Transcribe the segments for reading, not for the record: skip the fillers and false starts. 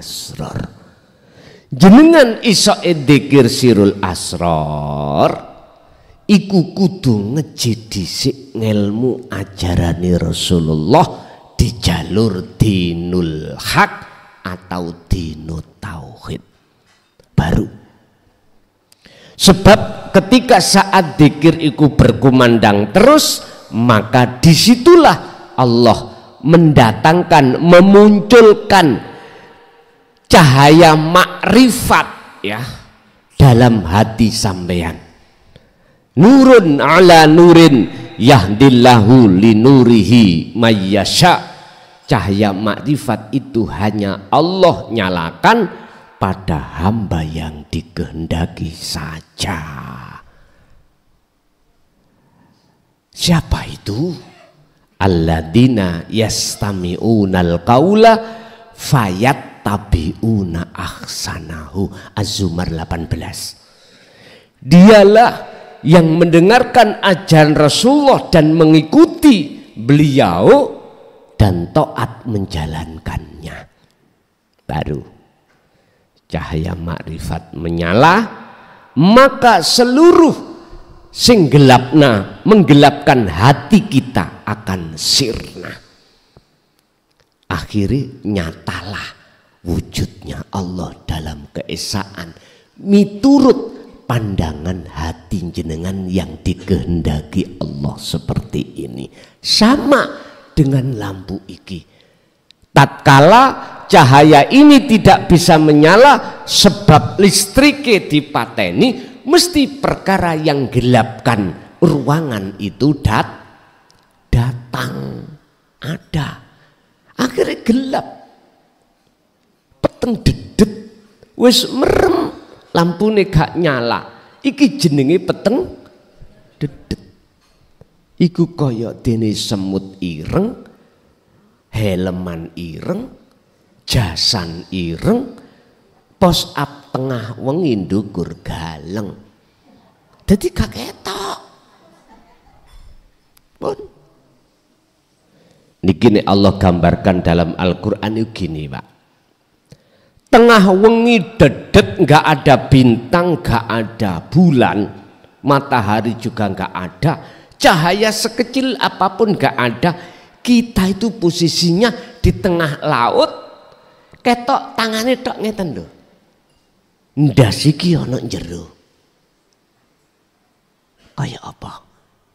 asror. Jenengan iso dzikir sirul asror iku kudu ngeji dhisik ngelmu ajarane Rasulullah di jalur dinul haq atau dinut tauhid baru. Sebab ketika saat dzikir iku berkumandang terus, maka disitulah Allah mendatangkan, memunculkan cahaya makrifat ya dalam hati sampean. Nurun ala nurin yahdillahu linurihi mayyasha. Cahaya makrifat itu hanya Allah nyalakan pada hamba yang dikehendaki saja. Siapa itu? Alladzina yastami'unal qaula fayattabi'una ahsanahu. Az-Zumar 18. Dialah yang mendengarkan ajaran Rasulullah dan mengikuti beliau dan taat menjalankannya. Baru cahaya makrifat menyala, maka seluruh sing gelapna menggelapkan hati kita akan sirna. Akhirnya nyatalah wujudnya Allah dalam keesaan miturut pandangan hati jenengan yang dikehendaki Allah seperti ini. Sama dengan lampu iki. Tatkala cahaya ini tidak bisa menyala sebab listriknya dipateni, mesti perkara yang gelapkan ruangan itu datang ada. Akhirnya gelap, peteng dedet, wis merem, lampune gak nyala. Iki jenenge peteng dedet. Iku kaya dene semut ireng, helman ireng, jasan ireng, pos up tengah wengi ndukur galeng. Dadi gak ketok. Pun niki nek Allah gambarkan dalam Al-Qur'an itu gini, Pak. Tengah wengi dedet, nggak ada bintang, nggak ada bulan, matahari juga nggak ada, cahaya sekecil apapun nggak ada. Kita itu posisinya di tengah laut, ketok tangannya tok ngeten lho. Ndas iki ana njero. Kaya apa?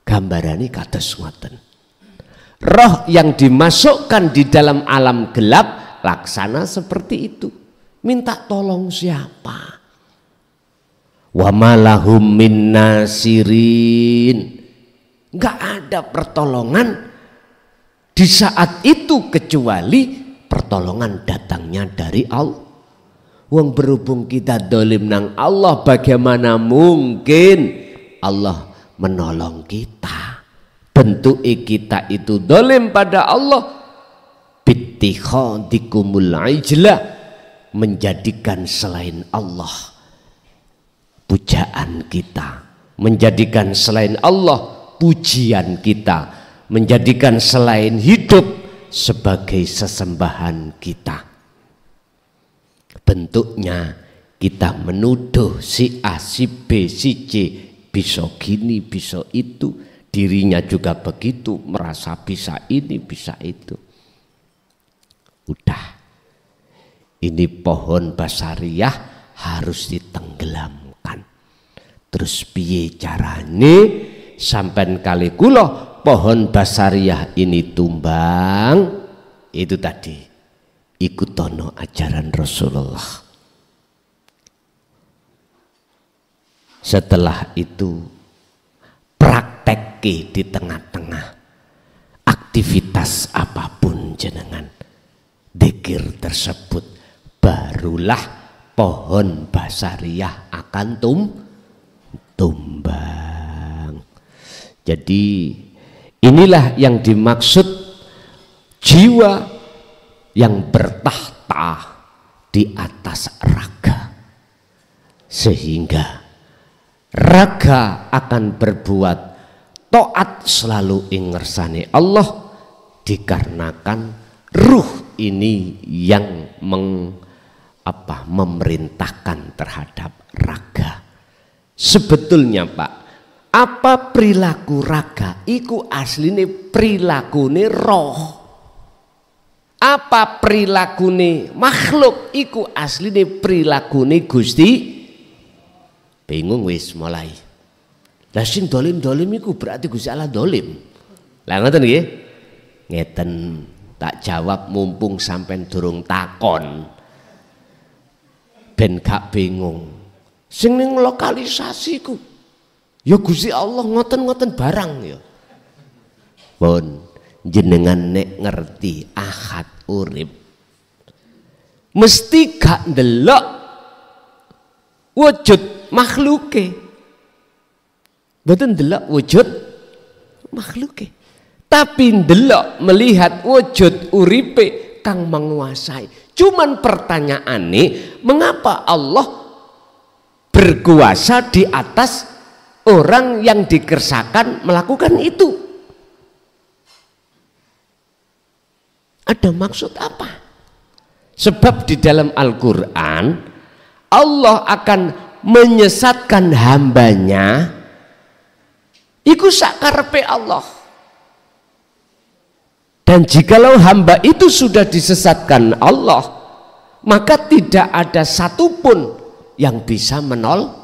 Gambarane kados ngoten. Roh yang dimasukkan di dalam alam gelap laksana seperti itu. Minta tolong siapa? Wa malahum min nasirin. Enggak ada pertolongan di saat itu kecuali pertolongan datangnya dari Allah. Wong berhubung kita dolim nang Allah, bagaimana mungkin Allah menolong kita? Bentuk kita itu dolim pada Allah. Bittikhadikumul ijla, menjadikan selain Allah pujaan kita, menjadikan selain Allah pujian kita, menjadikan selain hidup sebagai sesembahan kita. Bentuknya kita menuduh si A, si B, si C bisa gini, bisa itu, dirinya juga begitu, merasa bisa ini, bisa itu. Udah, ini pohon basariah harus ditenggelamkan. Terus piye carane sampean kali kula pohon basariah ini tumbang? Itu tadi ikutono ajaran Rasulullah. Setelah itu praktekke di tengah-tengah aktivitas apapun jenengan, dzikir tersebut, barulah pohon basariah akan tumbang. Jadi inilah yang dimaksud jiwa yang bertahta di atas raga, sehingga raga akan berbuat taat selalu ing ngersane Allah, dikarenakan ruh ini yang memerintahkan terhadap raga. Sebetulnya Pak, apa perilaku raga iku asline prilakune roh. Apa perilakune makhluk iku asline prilakune Gusti. Bingung wis mulai. Lah sing dolim-dolim iku berarti Gusti Allah dolim. Lah ngoten nggih. Ngeten tak jawab mumpung sampean durung takon. Ben gak bingung. Sing ning lokalisasi ku ya Gusti Allah ngoten-ngoten barang ya. Pun jenengan nek ngerti ahad urip mesti gak ndelok wujud makhluke. Mboten ndelok wujud makhluke. Tapi ndelok melihat wujud uripe kang menguasai. Cuman pertanyaane, mengapa Allah berkuasa di atas orang yang dikersakan melakukan itu? Ada maksud apa? Sebab di dalam Al-Quran Allah akan menyesatkan hambanya iku sakarepe Allah. Dan jikalau hamba itu sudah disesatkan Allah, maka tidak ada satupun yang bisa menolong.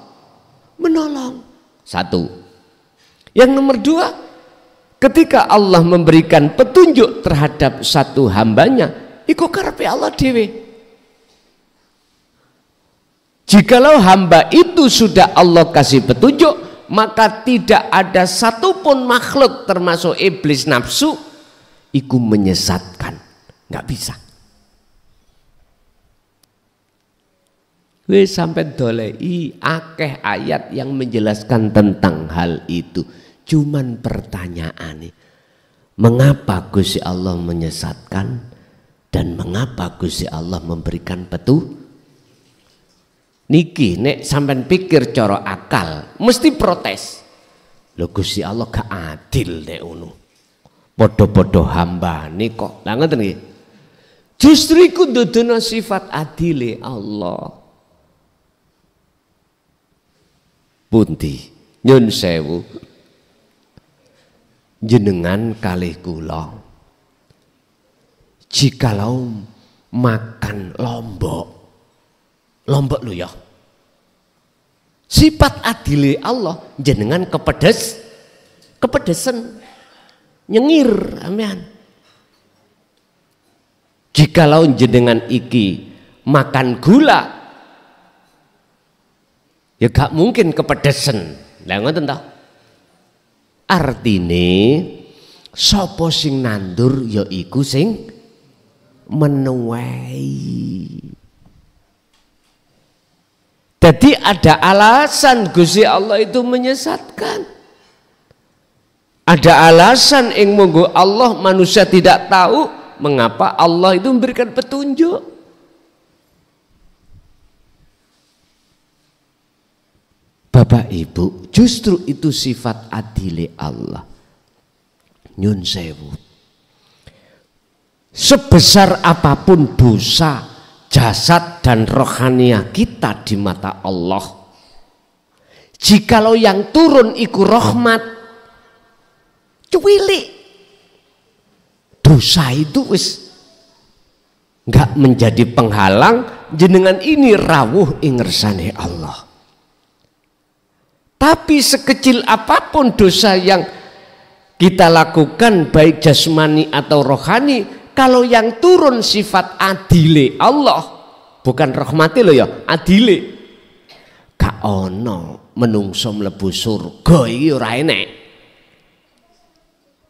Satu. Yang nomor dua, ketika Allah memberikan petunjuk terhadap satu hambanya, iku karepe Allah dhewe. Jikalau hamba itu sudah Allah kasih petunjuk, maka tidak ada satupun makhluk termasuk iblis nafsu iku menyesatkan, nggak bisa. Wis sampai dolei akeh ayat yang menjelaskan tentang hal itu. Cuman pertanyaannya, mengapa Gusti Allah menyesatkan dan mengapa Gusti Allah memberikan petunjuk? Niki nek sampean pikir cara akal mesti protes. Lho Gusti Allah gak adil nek ngono. Podo-podo hamba nih kok. Lah ngoten nggih. Justru iku ndudono sifat adile Allah. Pundi nyun sewu. Jenengan kalih kula. Jikalau makan lombok lho ya. Sifat adile Allah jenengan kepedesan. Nyengir amean. Jikalau jenengan iki makan gula ya gak mungkin kepedesan. Lah ngoten ta? Artine sapa sing nandur ya iku sing menuai. Jadi ada alasan Gusti Allah itu menyesatkan. Ada alasan yang monggo Allah manusia tidak tahu mengapa Allah itu memberikan petunjuk. Bapak Ibu, justru itu sifat adile Allah. Nyun sewu. Sebesar apapun dosa, jasad dan rohania kita di mata Allah, jikalau yang turun iku rahmat, cuwilik, dosa itu wis nggak menjadi penghalang jenengan ini rawuh ing ngersane Allah. Tapi sekecil apapun dosa yang kita lakukan baik jasmani atau rohani, kalau yang turun sifat adile Allah, bukan rahmati lo ya, adile, gak ono menungso mlebu surga iki ora enek.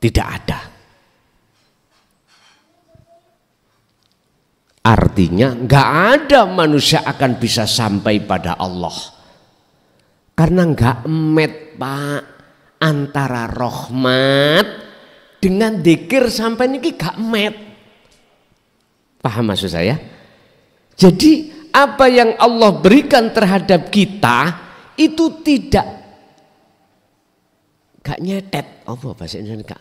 Tidak ada. Artinya nggak ada manusia akan bisa sampai pada Allah. Karena nggak met Pak, antara rahmat dengan dzikir sampai niki gak met. Paham maksud saya? Jadi apa yang Allah berikan terhadap kita itu tidak gak nyetet. Apa bahasa Indonesia?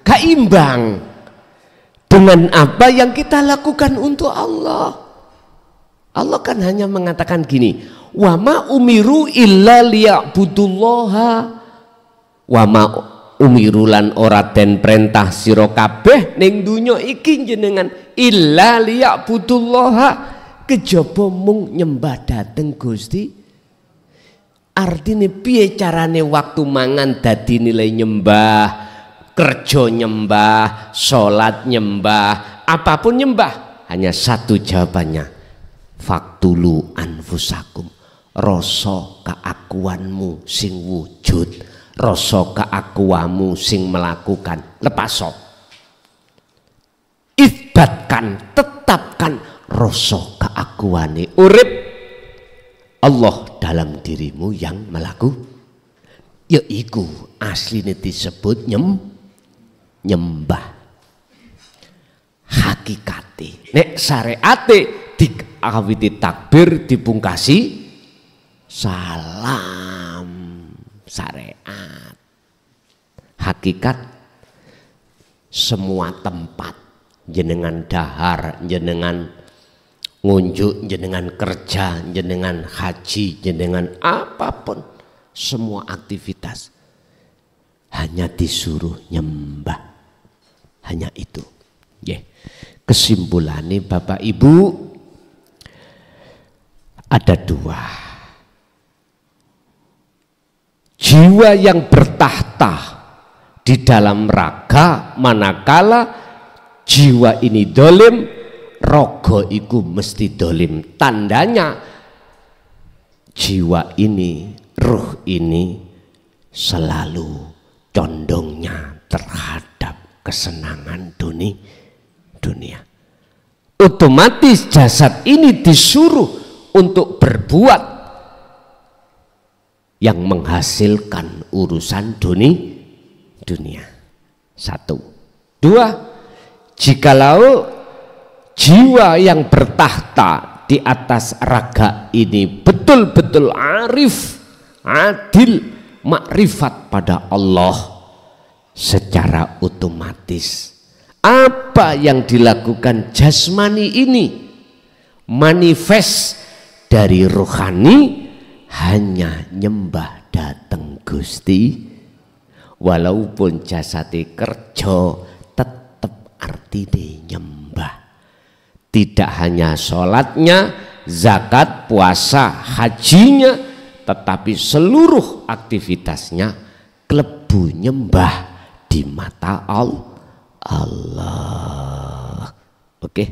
Gak imbang dengan apa yang kita lakukan untuk Allah. Allah kan hanya mengatakan gini, wa ma umiru illa liya'budullaha, wa ma umiru lan ora den perintah sira kabeh ning donya iki jenengan illa liya'budullaha, kejaba mung nyembah dateng Gusti. Artine piye carane waktu mangan dadi nilai nyembah, kerja nyembah, sholat nyembah, apapun nyembah? Hanya satu jawabannya, faktulu anfusakum, rasa keakuanmu sing wujud, rasa keakuanmu sing melakukan, lepaso, isbatkan, tetapkan rasa keakuane urip Allah dalam dirimu yang melaku, yaiku asline disebut nyembah. Hakikate nek syariate diawiti takbir dipungkasi salam, syariat. Hakikat semua tempat jenengan dahar, jenengan ngunjuk, jenengan kerja, jenengan haji, jenengan apapun, semua aktivitas hanya disuruh nyembah, hanya itu. Kesimpulannya Bapak Ibu ada dua. Jiwa yang bertahta di dalam raga, manakala jiwa ini dolim, rogo iku mesti dolim. Tandanya jiwa ini, ruh ini selalu condongnya terhadap kesenangan dunia. Otomatis jasad ini disuruh untuk berbuat yang menghasilkan urusan dunia. Satu. Dua, jikalau jiwa yang bertahta di atas raga ini betul-betul arif, adil, makrifat pada Allah, secara otomatis apa yang dilakukan jasmani ini manifest dari rohani, hanya nyembah dateng Gusti. Walaupun jasati kerja tetap artine nyembah. Tidak hanya sholatnya, zakat, puasa, hajinya, tetapi seluruh aktivitasnya klebu nyembah di mata Allah. Oke,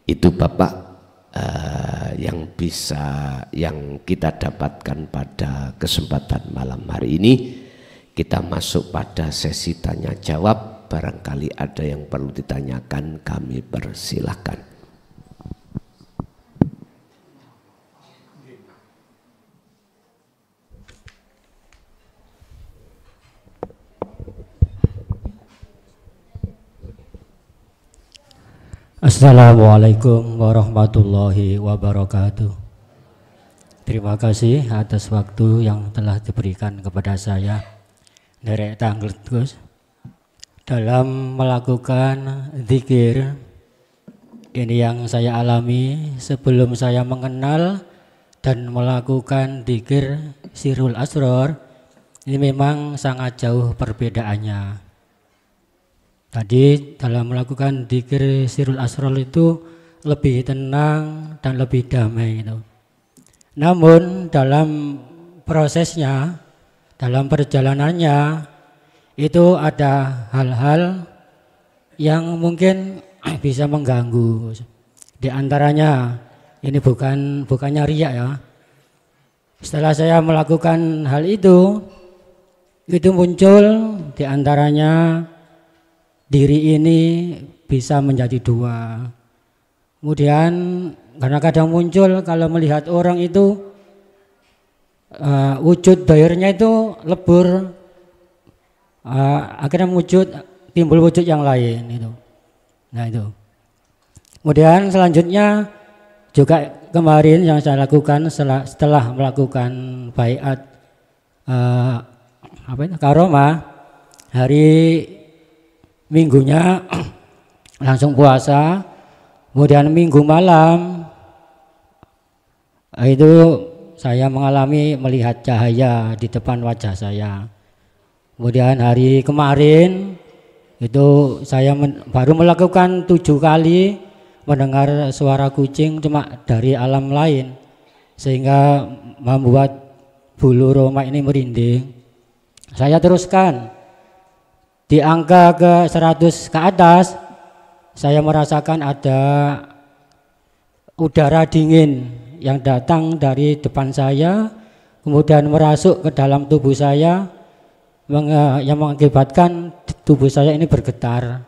itu Bapak yang kita dapatkan pada kesempatan malam hari ini. Kita masuk pada sesi tanya jawab. Barangkali ada yang perlu ditanyakan, kami persilahkan. Assalamualaikum warahmatullahi wabarakatuh. Terima kasih atas waktu yang telah diberikan kepada saya, Derek Tanglet Gus, dalam melakukan zikir. Ini yang saya alami sebelum saya mengenal dan melakukan zikir Sirul Asror. Ini memang sangat jauh perbedaannya. Tadi dalam melakukan dzikir Sirul Asror itu lebih tenang dan lebih damai itu. Namun dalam prosesnya, dalam perjalanannya itu ada hal-hal yang mungkin bisa mengganggu. Di antaranya ini bukannya riya ya. Setelah saya melakukan hal itu muncul di antaranya diri ini bisa menjadi dua. Kemudian karena kadang muncul kalau melihat orang itu wujud dohirnya itu lebur, akhirnya timbul wujud yang lain itu. Nah itu. Kemudian selanjutnya juga kemarin yang saya lakukan setelah melakukan baiat karomah, hari Minggunya langsung puasa. Kemudian minggu malam itu saya mengalami melihat cahaya di depan wajah saya. Kemudian hari kemarin itu saya baru melakukan 7 kali mendengar suara kucing cuma dari alam lain, sehingga membuat bulu roma ini merinding. Saya teruskan di angka ke 100 ke atas, saya merasakan ada udara dingin yang datang dari depan saya, kemudian merasuk ke dalam tubuh saya, yang mengakibatkan tubuh saya ini bergetar.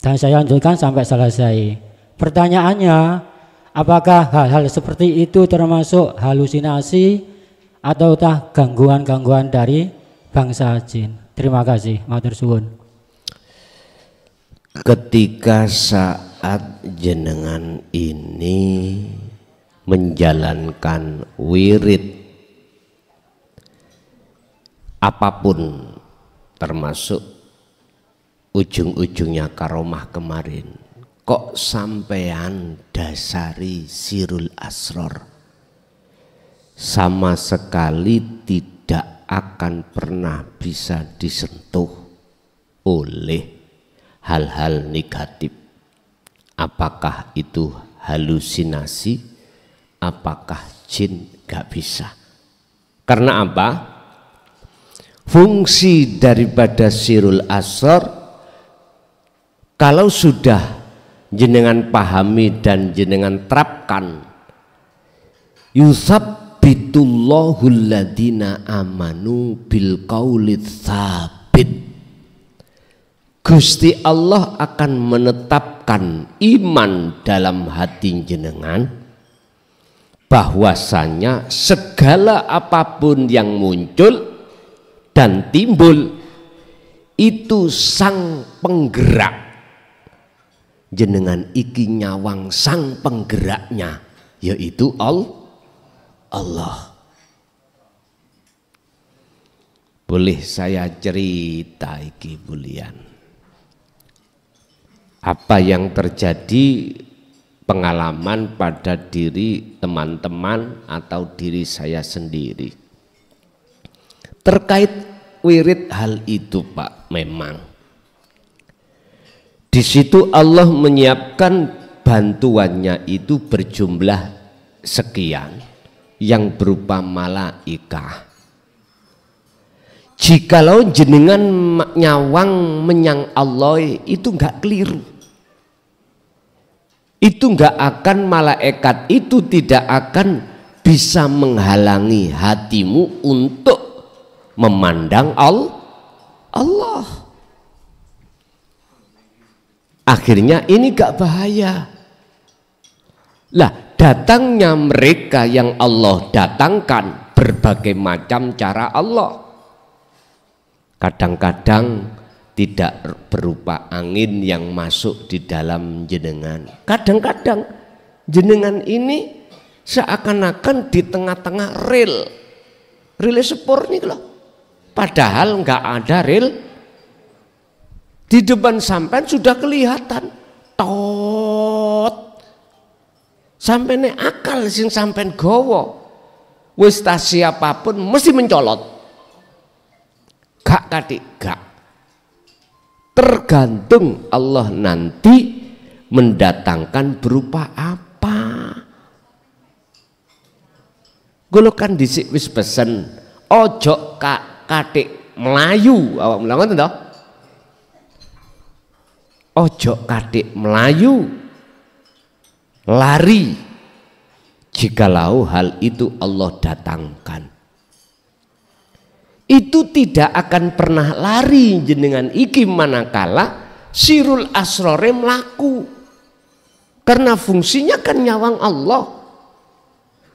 Dan saya lanjutkan sampai selesai. Pertanyaannya, apakah hal-hal seperti itu termasuk halusinasi ataukah gangguan-gangguan dari bangsa jin? Terima kasih, matur suwun. Ketika saat jenengan ini menjalankan wirid apapun, termasuk ujung-ujungnya karomah kemarin, kok sampean dasari sirul asror, sama sekali tidak akan pernah bisa disentuh oleh hal-hal negatif. Apakah itu halusinasi, apakah jin, gak bisa. Karena apa? Fungsi daripada sirul asror, kalau sudah jenengan pahami dan jenengan terapkan, yusabbitullahul ladina amanu bil qaulid tsabit. Gusti Allah akan menetapkan iman dalam hati jenengan, bahwasanya segala apapun yang muncul dan timbul itu sang penggerak. Jenengan iki nyawang sang penggeraknya, yaitu Allah. Boleh saya cerita iki bulian? Apa yang terjadi pengalaman pada diri teman-teman atau diri saya sendiri terkait wirid hal itu, Pak. Memang di situ Allah menyiapkan bantuannya itu berjumlah sekian yang berupa malaikah. Jikalau jenengan nyawang menyang Allah itu enggak keliru, itu enggak akan, malaikat itu tidak akan bisa menghalangi hatimu untuk memandang Allah. Akhirnya ini gak bahaya. Lah, datangnya mereka yang Allah datangkan berbagai macam cara Allah. Kadang-kadang tidak berupa angin yang masuk di dalam jenengan. Kadang-kadang jenengan ini seakan-akan di tengah-tengah rel sepur nih loh. Padahal nggak ada rel. Di depan sampean sudah kelihatan tot. Sampeyan akal sing sampean gowo, wis siapapun mesti mencolot. Gak katik, gak. Tergantung Allah nanti mendatangkan berupa apa. Golokan dhisik wis pesen ojo katik melayu, awak mulang ngoten to? Ojo katik melayu, lari jikalau hal itu Allah datangkan. Itu tidak akan pernah lari jenengan iki manakala sirul asrore melaku, karena fungsinya kan nyawang Allah,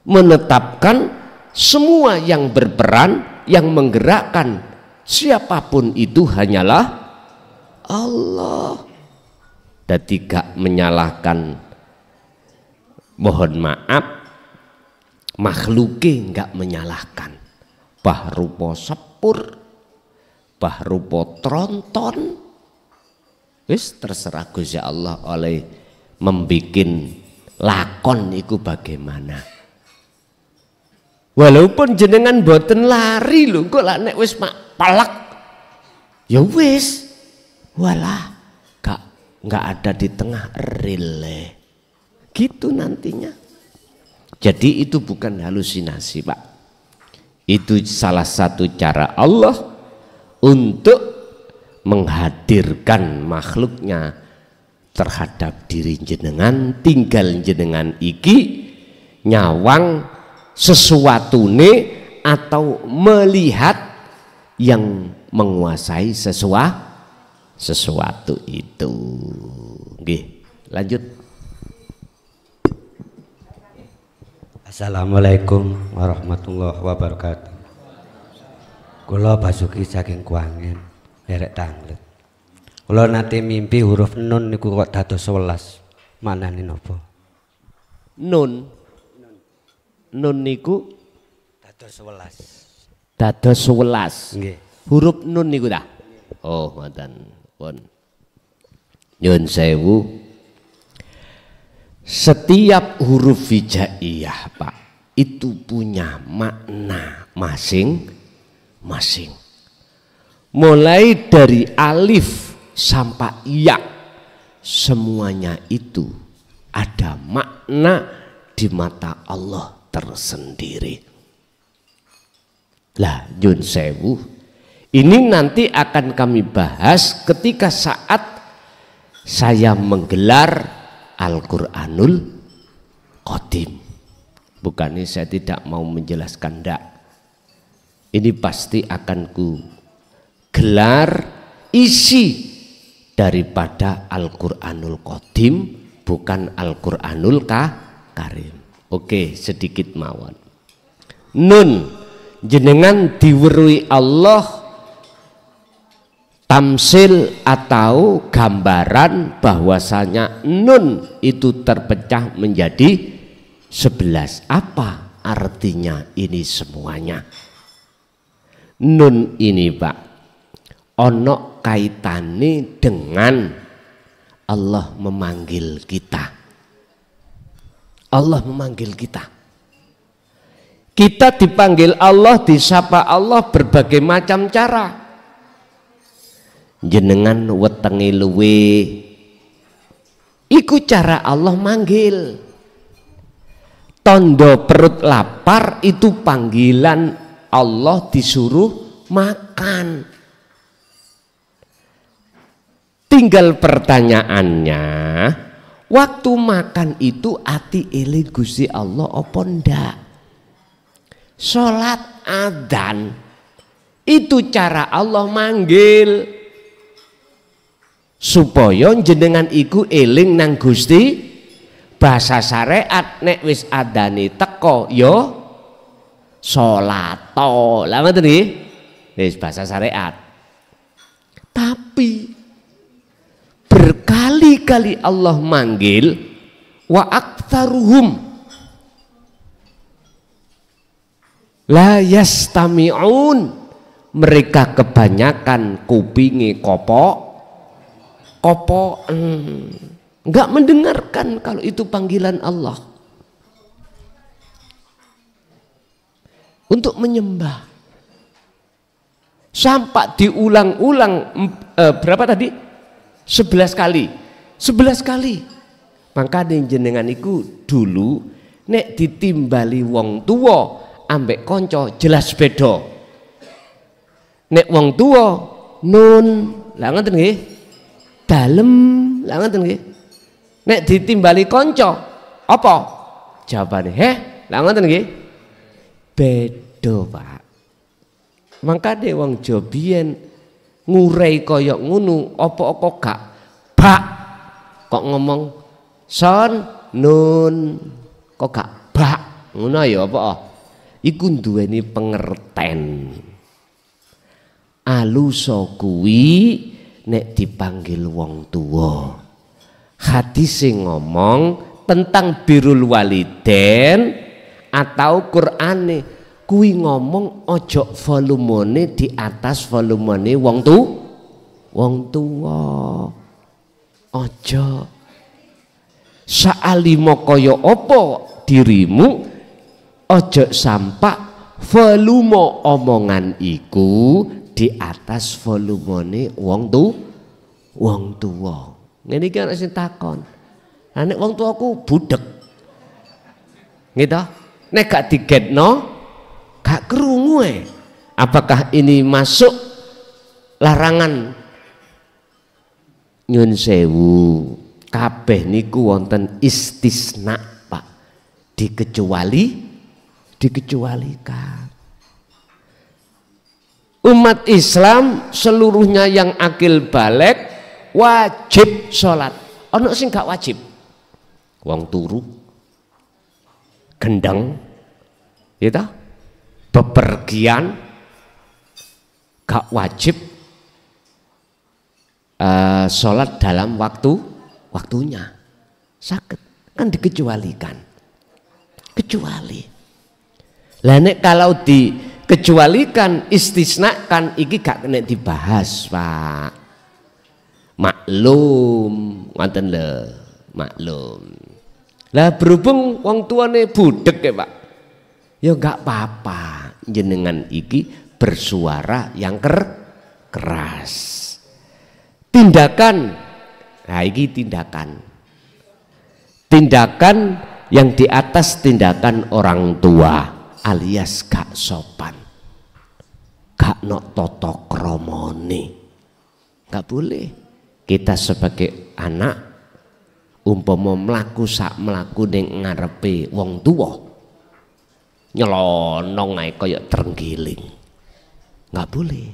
menetapkan semua yang berperan, yang menggerakkan siapapun itu hanyalah Allah. Dadi gak menyalahkan, mohon maaf, makhluke gak menyalahkan. Bah rupa sepur, bah rupa tronton, Wis terserah Gusti Allah oleh membikin lakon iku bagaimana. Walaupun jenengan boten lari lho, kok lak nek wis palak ya wis walah nggak ada di tengah rile gitu nantinya. Jadi itu bukan halusinasi Pak, itu salah satu cara Allah untuk menghadirkan makhluknya terhadap diri jenengan. Tinggal jenengan iki nyawang sesuatune atau melihat yang menguasai sesuatu itu. Nggih, lanjut. Assalamualaikum warahmatullahi wabarakatuh. Kula Basuki saking Kuangen, derek Tanglet. Kula nate mimpi huruf nun niku kok dados 11. Manane napa? Nun niku dados 11. Dados 11. Nggih. Huruf nun niku dah. Oh, ngoten. Pun. Nyun sewu. Setiap huruf hijaiyah Pak itu punya makna masing-masing. Mulai dari alif sampai ya, semuanya itu ada makna di mata Allah tersendiri. Lah nyun sewu, ini nanti akan kami bahas ketika saat saya menggelar Al-Quranul Qadim. Bukannya saya tidak mau menjelaskan, enggak. Ini pasti akan ku gelar isi daripada Al-Quranul Qadim, bukan Al-Quranul Karim. Oke, sedikit mawon. Nun jenengan diweruhi Allah tamsil atau gambaran bahwasanya nun itu terpecah menjadi 11. Apa artinya ini semuanya? Nun ini Pak ono kaitane dengan Allah memanggil kita. Allah memanggil kita. Kita dipanggil Allah, disapa Allah berbagai macam cara. Jenengan wetenge luwe iku cara Allah manggil. Tondo perut lapar itu panggilan Allah disuruh makan. Tinggal pertanyaannya, waktu makan itu ati eling Gusti Allah apa ndak? Salat adzan itu cara Allah manggil. Supaya jenengan iku eling nang Gusti. Bahasa syariat nek wis adane teko yo salat to. Lah ngoten nggih. Wis bahasa syariat. Tapi berkali-kali Allah manggil wa aktsaruhum la yastami'un, mereka kebanyakan kupingi kopok enggak mendengarkan kalau itu panggilan Allah untuk menyembah. Sampai diulang-ulang berapa tadi? 11 kali. 11 kali. Maka jenengan iku dulu nek ditimbali wong tua ambek konco jelas beda. Nek wong tua nun, lah ngoten nggih. Dalem, lah ngoten nggih. Nek ditimbali konco apa? Jawabane, lah ngoten nggih. Beda, Pak. Mangkane wong Jawa biyen ngurai koyok ngunu apa kok gak bak kok ngomong son nun kok gak bak ngono ya apa iku duweni pengerten alusa kuwi nek dipanggil wong tuwa. Hadis sing ngomong tentang birrul waliden atau Qur'ane kuwi ngomong ojo volumene di atas volumene wong tuwa. Ojo saalimo kaya apa dirimu, ojo sampak volume omongan iku di atas volumene wong tuwa. Ngene iki ana sing takon. Lah nek wong tuaku budek. Gitu. Nek gak digetno, gak krungu apakah ini masuk larangan? Nyun sewu, kabeh niku wonten istisna, Pak. Dikecualikan. Umat Islam seluruhnya yang akil balik wajib sholat. Ono sing gak wajib. Wong turu, gendeng, gitu, bepergian, gak wajib sholat dalam waktunya. Sakit kan dikecualikan. Kecuali. Lah nek kalau dikecualikan istisnakan iki gak kena dibahas, Pak. Maklum, ngoten lho, maklum. Lah berhubung wong tuane budek ya, Pak. Ya enggak apa-apa, jenengan iki bersuara yang keras. Tindakan, nah ini tindakan yang di atas tindakan orang tua alias gak sopan, gak nok toto kromone, gak boleh. Kita sebagai anak umpama mlaku sak mlaku ning ngarepe wong tua nyelonong ae kaya terenggiling, gak boleh.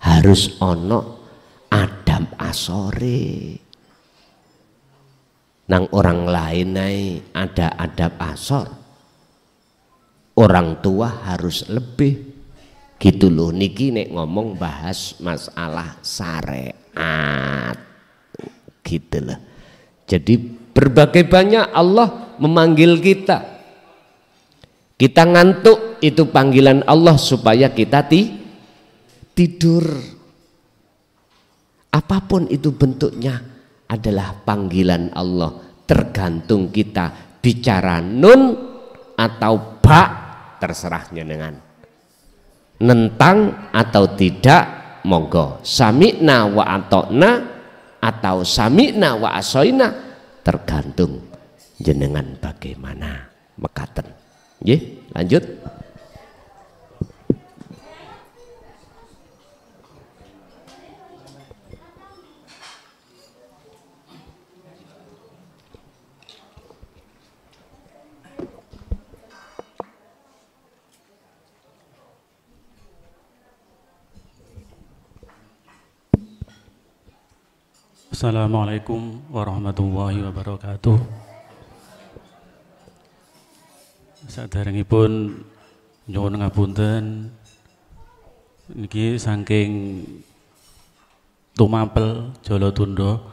Harus ono adab asore. Nang orang lain ada adab asor. Orang tua harus lebih. Gitu loh, niki nek ngomong bahas masalah syariat. Gitu loh. Jadi berbagai banyak Allah memanggil kita. Kita ngantuk itu panggilan Allah supaya kita tidur. Apapun itu bentuknya adalah panggilan Allah. Tergantung kita bicara nun atau ba, terserah jenengan. Nentang atau tidak, monggo. Sami'na wa atokna atau sami'na wa asoina, tergantung jenengan bagaimana mekaten. Nggih, lanjut. Assalamualaikum warahmatullahi wabarakatuh. Saderengipun nyuwun ngapunten niki saking tumapel Jalatunda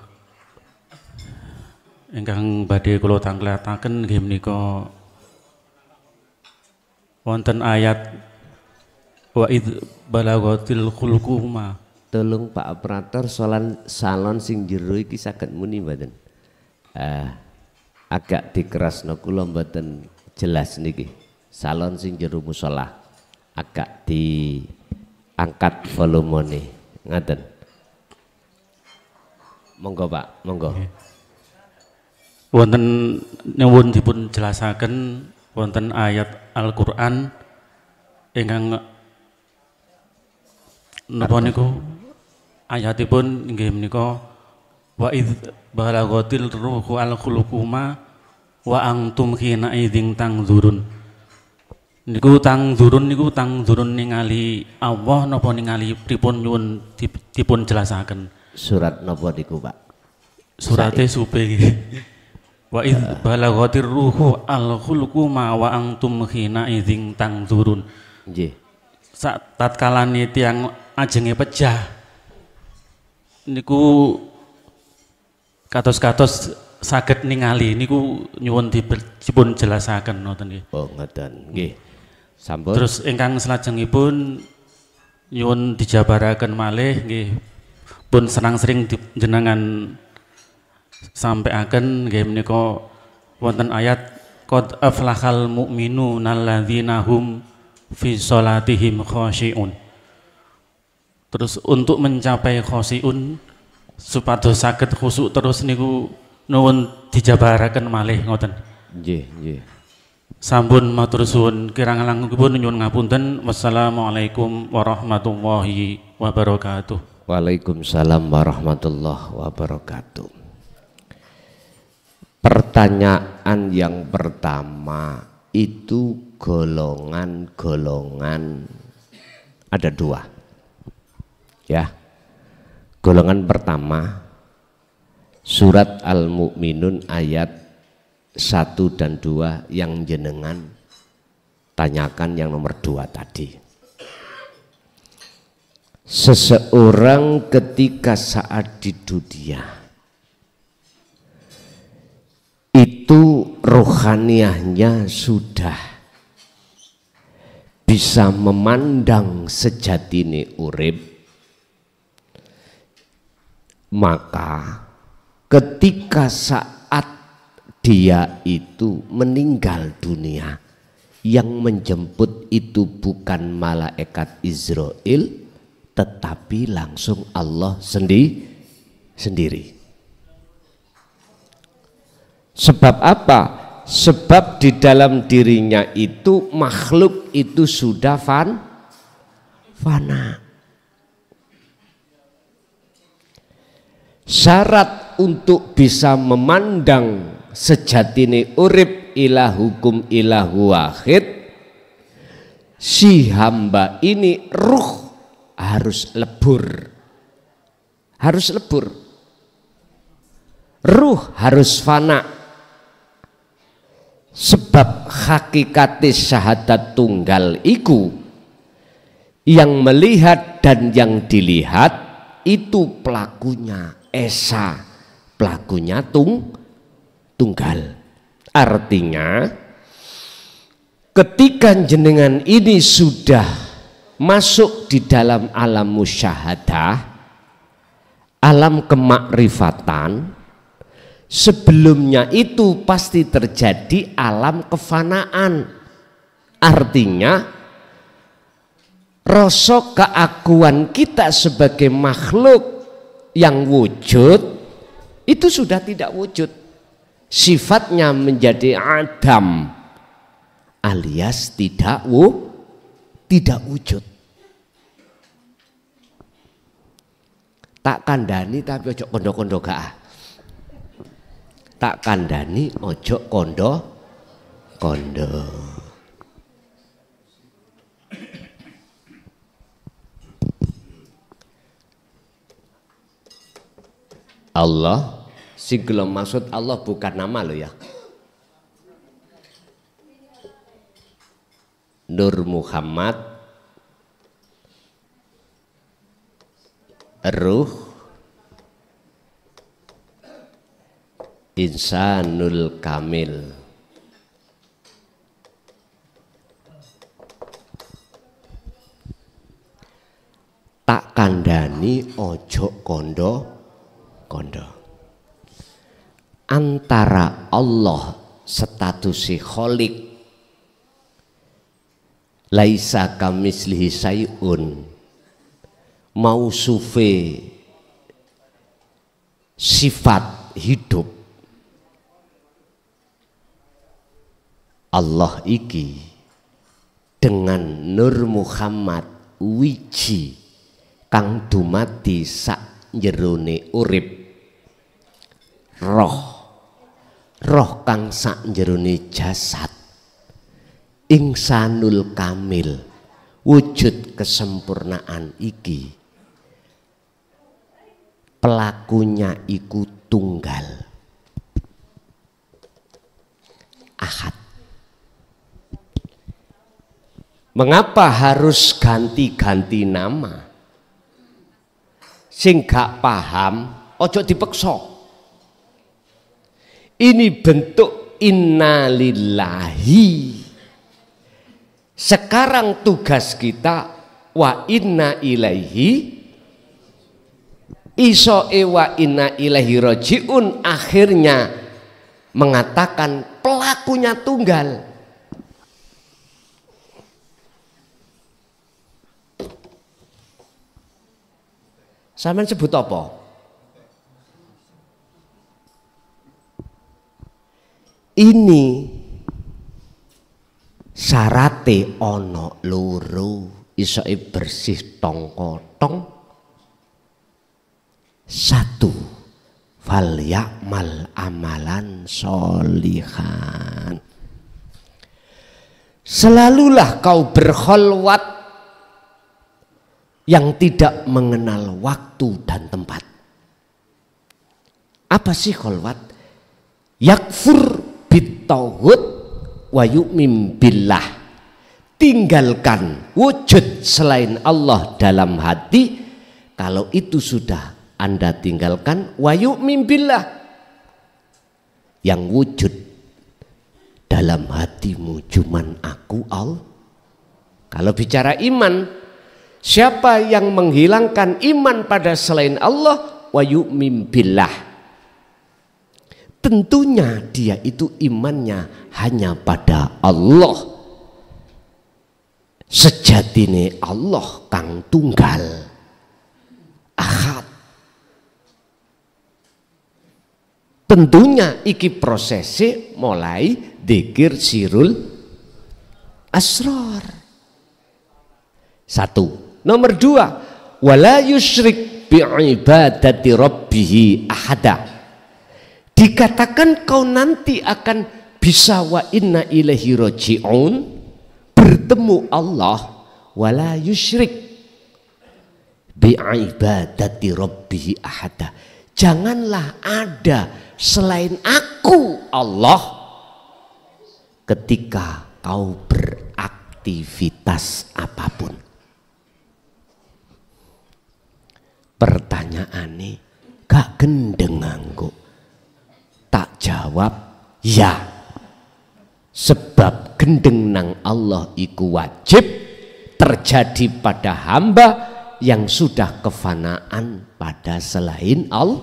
ingkang badhe kula tangkletaken nggih menika wonten ayat wa id balaghatil khulquma. Tolong Pak Operator salon sing jero iki saged muni mboten? Agak dikerasno kula mboten jelas niki. Salon sing jero musala agak diangkat volumene. Ngaten. Monggo Pak, monggo. Wonten nyuwun dipun jelasaken wonten ayat Al-Qur'an ingkang napa niku ayatipun inggih menika wa idz balaghatil ruhu al khulquma wa antum khina idzin tangzurun. Niku tangzurun ningali Allah napa ningali pripun nyuwun dipun jelasaken. Surat napa niku, Pak? Surate Sube nggih. Wa idz balaghatir ruhu al khulquma wa antum khina idzin tangzurun. Nggih. Sak tatkalane tiyang ajenge pejah niku kados-kados saged ningali niku nyuwun dipun jelasaken ngoten nggih. Oh ngoten nggih. Sampun. Terus ingkang salajengipun nyuwun dijabaraken malih nggih pun senang sering jenengan sampai akan nggih menika wonten ayat qad aflahal mu'minuna alladzina hum fi sholatihim khashi'un. Terus untuk mencapai khashi'un supados saged khusuk terus niku nuwun dijabaraken malih ngoten. Nggih, nggih. Sampun matur suwun, kirang langkungipun nyuwun ngapunten. Wassalamualaikum warahmatullahi wabarakatuh. Waalaikumsalam warahmatullahi wabarakatuh. Pertanyaan yang pertama itu golongan-golongan ada dua, ya. Golongan pertama surat Al-Mu'minun ayat 1 dan 2 yang jenengan tanyakan yang nomor 2 tadi. Seseorang ketika saat di dunia itu rohaniahnya sudah bisa memandang sejatine urip, maka ketika saat dia itu meninggal dunia, yang menjemput itu bukan malaikat Israel tetapi langsung Allah sendiri. Sebab apa? Sebab di dalam dirinya itu makhluk itu sudah fana. Syarat untuk bisa memandang sejatine urip ilahukum ilahu wahid, si hamba ini ruh harus lebur, ruh harus fana. Sebab hakikate syahadat tunggal iku yang melihat dan yang dilihat itu pelakunya esa, pelakunya tunggal. Artinya ketika jenengan ini sudah masuk di dalam alam musyahadah, alam kemakrifatan, sebelumnya itu pasti terjadi alam kefanaan. Artinya rasa keakuan kita sebagai makhluk yang wujud itu sudah tidak wujud, sifatnya menjadi adam alias tidak wujud. Tak kandani tapi ojo kondo-kondo gak. Tak kandani ojo kondo-kondo. Allah, sing gelem maksud Allah bukan nama lo ya. Nur Muhammad, Ruh, Insanul Kamil. Tak kandani ojo kondo. Antara Allah statusi kholik, laisa kamislihi sayun, mausufe sifat hidup, Allah iki dengan Nur Muhammad wiji kang dumadi sak jerone urip, roh kang sak jerone jasad, Insanul Kamil, wujud kesempurnaan iki pelakunya iku tunggal, ahad. Mengapa harus ganti-ganti nama? Sing gak paham ojo dipeksa. Ini bentuk innalillahi. Sekarang tugas kita wa inna ilaihi isoe wa inna ilaihi rajiun akhirnya mengatakan pelakunya tunggal. Sampeyan sebut apa? Ini syarate ono loro, isoke bersih tong-kotong. Satu, fal ya'mal amalan solihan. Selalulah kau berkholwat yang tidak mengenal waktu dan tempat. Apa sih kholwat? Yakfur bitauhud wa yu'min billah. Tinggalkan wujud selain Allah dalam hati. Kalau itu sudah Anda tinggalkan, wa yu'min billah, yang wujud dalam hatimu cuman aku Allah. Kalau bicara iman, siapa yang menghilangkan iman pada selain Allah, wa yu'min billah, tentunya dia itu imannya hanya pada Allah. Sejatine Allah kang tunggal ahad. Tentunya iki prosesi mulai dzikir sirul asrar. Satu. Nomor dua, wala yusyrik bi'ibadati rabbih ahada. Dikatakan kau nanti akan bisa wa inna ilaihi raji'un, bertemu Allah, wala yusyrik bi'ibadati rabbih ahada. Janganlah ada selain aku Allah ketika kau beraktivitas apapun. Pertanyaannya gak gendeng nganggo. Tak jawab ya, sebab gendeng nang Allah iku wajib terjadi pada hamba yang sudah kefanaan pada selain Allah.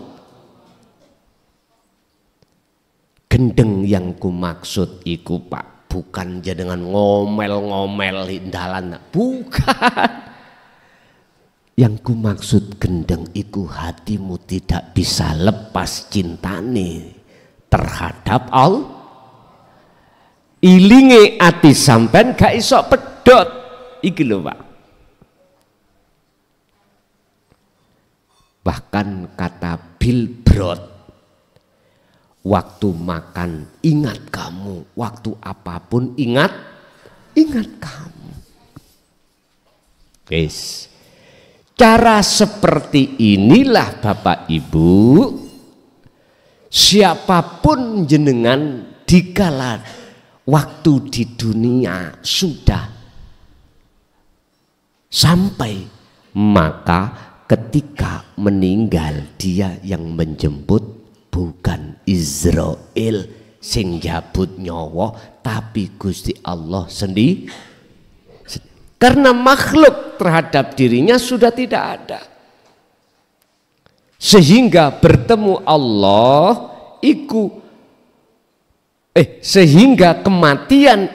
Gendeng yang ku maksud iku Pak, bukan jenengan ngomel-ngomel dalan, bukan. Yang ku maksud gendeng iku hatimu tidak bisa lepas cintane terhadap Allah. Ilinge ati sampean gak iso pedot iki lho Pak. Bahkan kata Bill Brod, waktu makan ingat kamu, waktu apapun ingat kamu. Guys, cara seperti inilah Bapak Ibu, siapapun jenengan dikala waktu di dunia sudah sampai, maka ketika meninggal dia yang menjemput bukan Israel sing jabut nyawa, tapi Gusti Allah sendiri. Karena makhluk terhadap dirinya sudah tidak ada, sehingga bertemu Allah sehingga kematian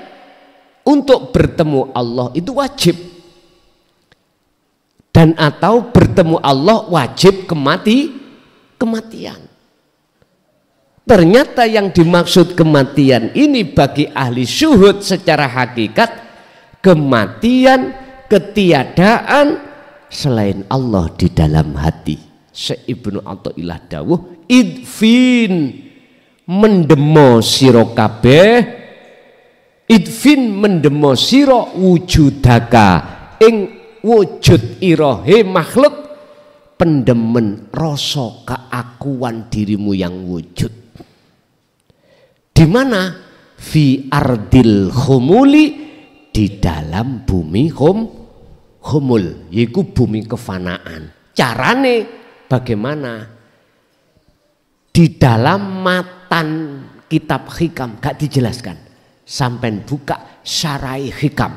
untuk bertemu Allah itu wajib, dan atau bertemu Allah wajib kematian. Ternyata yang dimaksud kematian ini bagi ahli syuhud secara hakikat kematian, ketiadaan selain Allah di dalam hati. Ibnu Athaillah dawuh, idfin mendemo sira kabeh, idfin mendemo sira wujudaka ing wujud irahe makhluk, pendemen rasa keakuan dirimu yang wujud. Di mana? Fi ardil khumuli, di dalam bumi khumul, yaitu bumi kefanaan. Carane bagaimana? Di dalam matan kitab hikam gak dijelaskan. Sampai buka Syarai Hikam.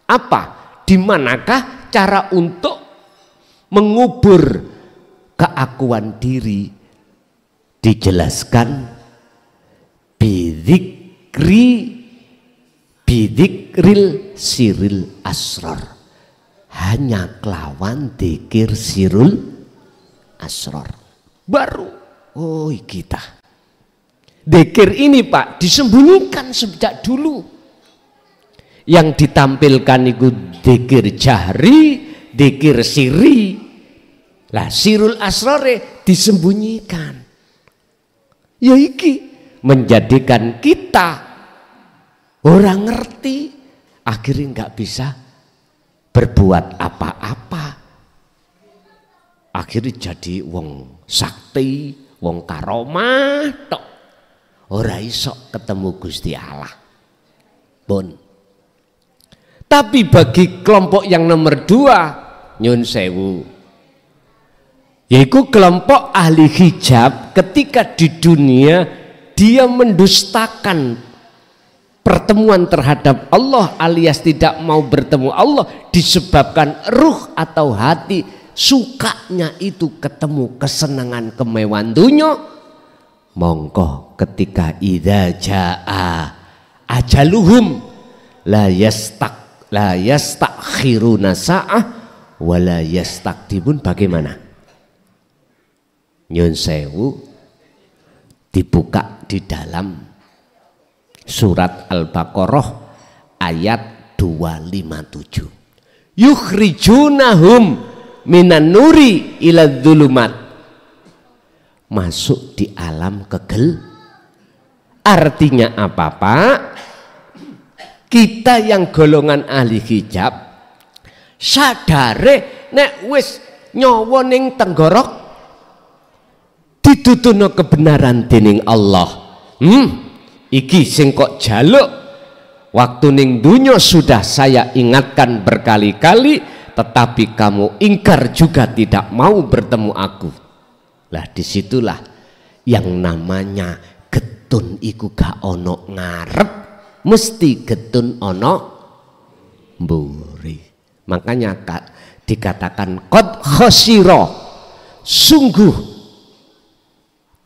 Apa? Di manakah cara untuk mengubur keakuan diri dijelaskan bidzikril siril asror, hanya kelawan dzikir sirul asror baru. Oh kita dzikir ini Pak disembunyikan sejak dulu. Yang ditampilkan itu dzikir jahri, dzikir siri. Lah sirul asrore disembunyikan. Ya iki menjadikan kita orang ngerti, akhirnya nggak bisa berbuat apa-apa. Akhirnya jadi wong sakti, wong karomah tok. Ora iso ketemu Gusti Allah. Bon. Tapi bagi kelompok yang nomor 2, nyun sewu, yaitu kelompok ahli hijab, ketika di dunia dia mendustakan pertemuan terhadap Allah alias tidak mau bertemu Allah disebabkan ruh atau hati sukanya itu ketemu kesenangan kemewahan dunia. Monggo ketika idza jaa ajaluhum la yastakhiruna sa'ah wa la yastaqdimun. Bagaimana? Nyun sewu dibuka di dalam surat Al-Baqarah ayat 257. Yukhrijunahum minan nuri ila dzulumat, masuk di alam kegel. Artinya apa Pak? Kita yang golongan ahli hijab sadare nek wis nyawa ning tenggorok ditutuno kebenaran dening Allah. Iki sing kok jaluk waktu ning dunya sudah saya ingatkan berkali-kali, tetapi kamu ingkar juga tidak mau bertemu aku. Lah disitulah yang namanya getun iku gak ono ngarep, mesti getun ono mburi. Makanya dikatakan qad khasira, sungguh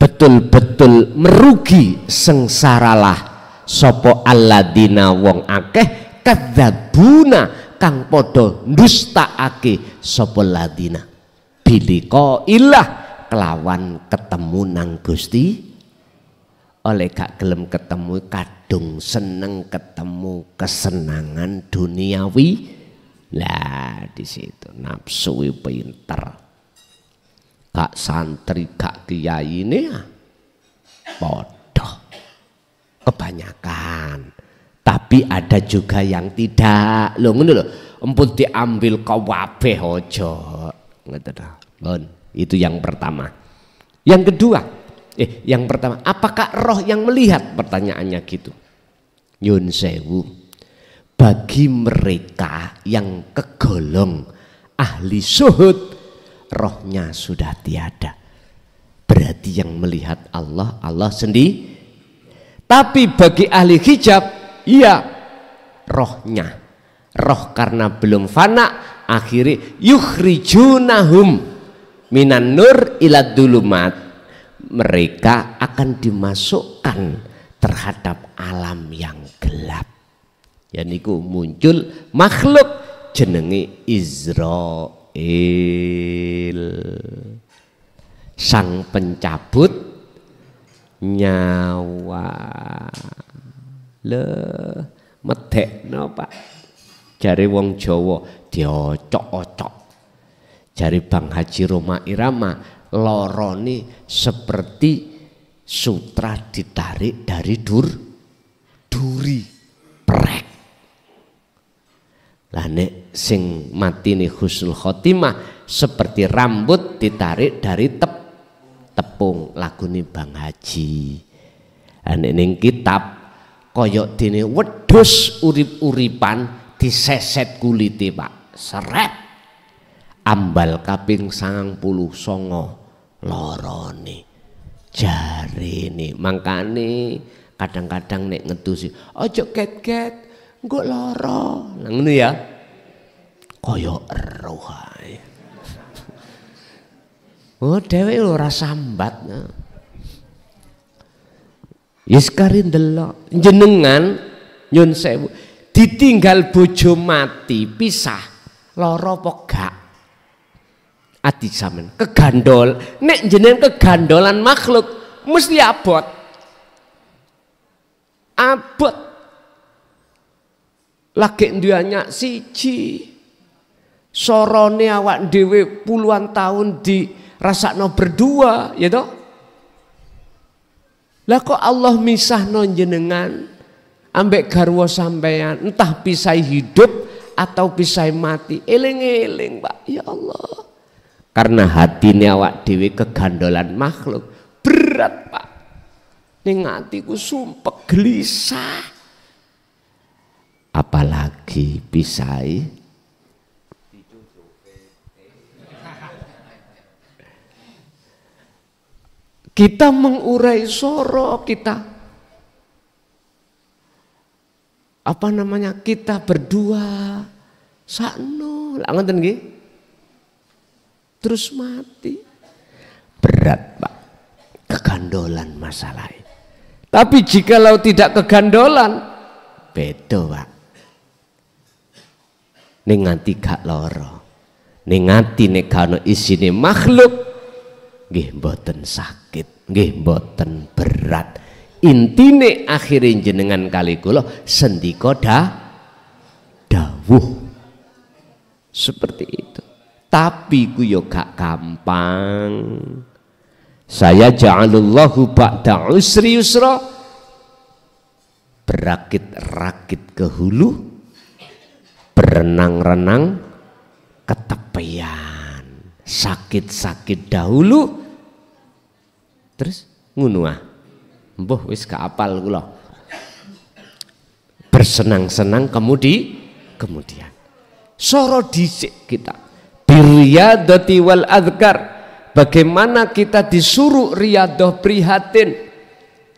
betul-betul merugi, sengsaralah sopo alladzina wong akeh kadzabuna kang podo ndustaake sopo ladina biliko ilah kelawan ketemu nang Gusti. Oleh gak gelem ketemu kadung seneng ketemu kesenangan duniawi. Lah di situ nafsu pinter. Gak santri gak kiai ini ya bodoh kebanyakan. Tapi ada juga yang tidak. Lho ngono lho, empun diambil kabeh aja. Ngoten ta. Itu yang pertama. Yang kedua, yang pertama, apakah roh yang melihat? Pertanyaannya gitu. Nyun sewu, bagi mereka yang kegolong ahli syuhud, rohnya sudah tiada. Berarti yang melihat Allah, Allah sendiri. Tapi bagi ahli hijab, iya rohnya. Roh karena belum fana, akhirnya yukhrijunahum minan nur ila dzulumat. Mereka akan dimasukkan terhadap alam yang gelap. Yaniku muncul makhluk jenenge Israil, sang pencabut nyawa. Le medekno Pak, jare wong Jawa diocok-ocok. Jare Bang Haji Roma Irama, loroni seperti sutra ditarik dari duri prek. Lah nek sing mati nih husnul khotimah seperti rambut ditarik dari tepung. Lagune Bang Haji. Nek ning kitab koyok dene wedhus urip-uripan diseset kulite Pak, seret. Ambal kaping 99 lorone jarene. Mangkane kadang-kadang nek ngedusi ojo ket-ket engko lara. Lah ngono ya. Kaya eruh ae. Oh dhewe ora sambat. Yes kari ndelok jenengan nyun sewu ditinggal bojo mati pisah lara apa gak? Ati sampean kegandol nek jenengan kegandolan makhluk mesti abot. Abot lagi duwe anak siji sorone awak dhewe puluhan tahun dirasakno berdua ya toh. Lah kok Allah misahno jenengan ambek garwa sampean entah pisah hidup atau pisah mati. Eling-eling Pak ya Allah. Karena hatinya awak dhewe kegandolan makhluk berat Pak. Ning atiku sumpek gelisah. Apalagi pisai kita mengurai soro kita apa namanya kita berdua sakno lah ngoten nggih terus mati berat Pak kegandolan masalahnya. Tapi jikalau tidak kegandolan beda Pak. Ning ati gak lara. Ning ati nek ana isine makhluk nggih mboten sakit, nggih mboten berat. Intine akhire jenengan kali kula sendika dawuh. Seperti itu. Tapi ku yo gak gampang. Saya ja'alullahu ba'da usri yusra, berakit-rakit ke hulu, berenang-renang ke tepian, sakit-sakit dahulu, terus ngono ah, mbuh wis gak apal kula. Bersenang-senang kemudian soro dhisik kita biriyadati wal adhkar. Bagaimana kita disuruh riyadah prihatin,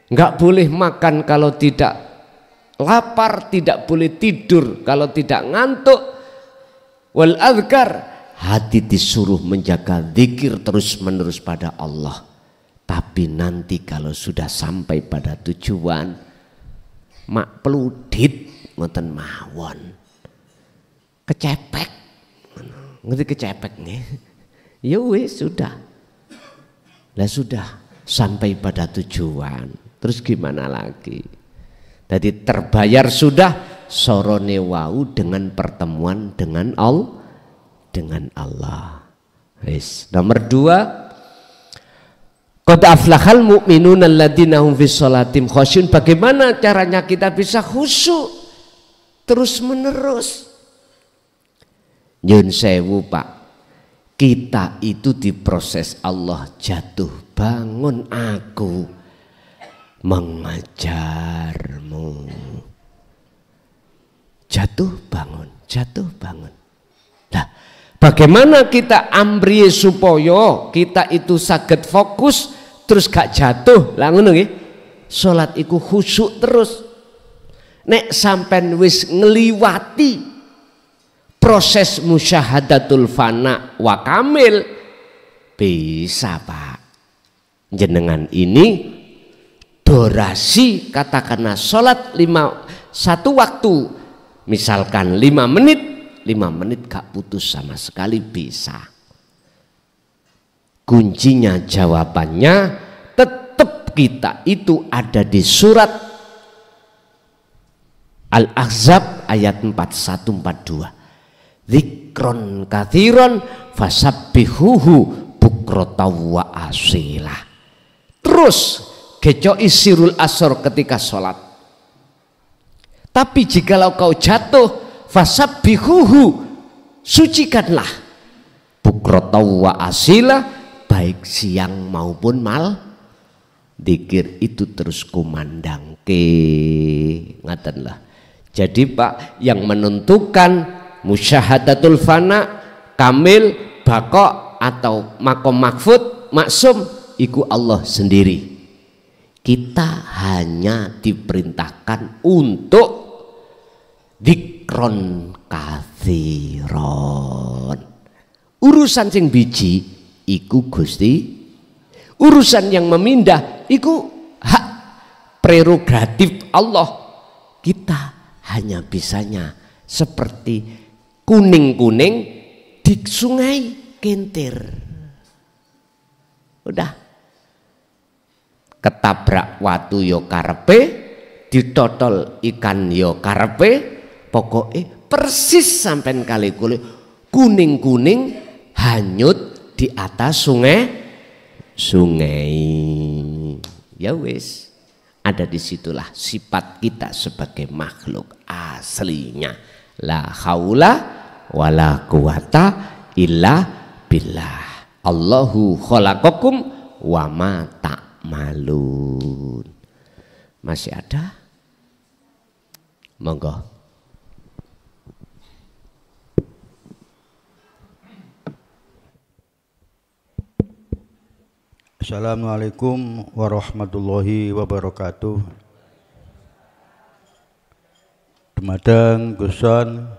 nggak boleh makan kalau tidak lapar, tidak boleh tidur kalau tidak ngantuk. Wal adhkar, hati disuruh menjaga zikir terus menerus pada Allah. Tapi nanti kalau sudah sampai pada tujuan mak peludit ngoten mawon kecepek, ngerti kecepek nih. Ya wis sudah. Lah sudah sampai pada tujuan. Terus gimana lagi? Jadi terbayar sudah sorone wau dengan pertemuan dengan Allah. Wis. Nomor 2, qad aflahal mu'minuna alladzina hum fis sholatim khusyun. Bagaimana caranya kita bisa khusyuk terus menerus? Nyun sewu Pak. Kita itu diproses Allah, jatuh bangun aku mengajarmu. Jatuh bangun. Nah, bagaimana kita amriye supaya kita itu saged fokus terus gak jatuh? Lah ngono nggih. Salat iku khusyuk terus. Nek sampean wis ngliwati proses musyahadatul fana wa kamil bisa Pak. Jenengan ini durasi katakanlah sholat satu waktu misalkan 5 menit gak putus sama sekali bisa. Kuncinya jawabannya tetap kita itu ada di surat Al-Ahzab ayat 41-42. Dzikron katsiron fasabbihuhu bukrata wa asila. Terus gecoki sirul asor ketika sholat. Tapi jikalau kau jatuh fasabbihuhu, sucikanlah bukrata wa asila, baik siang maupun dzikir itu terus kumandangke. Ngatenlah. Jadi Pak, yang menentukan musyahadatul fana, kamil, bako atau makom mahfud, maksum iku Allah sendiri. Kita hanya diperintahkan untuk dzikron katsiron. Urusan sing biji iku Gusti. Urusan yang memindah iku hak prerogatif Allah. Kita hanya bisanya seperti kuning-kuning di sungai kentir. Udah ketabrak watu yo karepe, ditotol ikan yo karepe, pokoknya persis sampai kali kulit kuning-kuning hanyut di atas sungai. Ya wis, ada disitulah sifat kita sebagai makhluk aslinya. La haula wala quwata illa billah. Allahu khalaqakum wa ma ta'malun. Masih ada? Monggo. Assalamualaikum warahmatullahi wabarakatuh. Dumateng Guson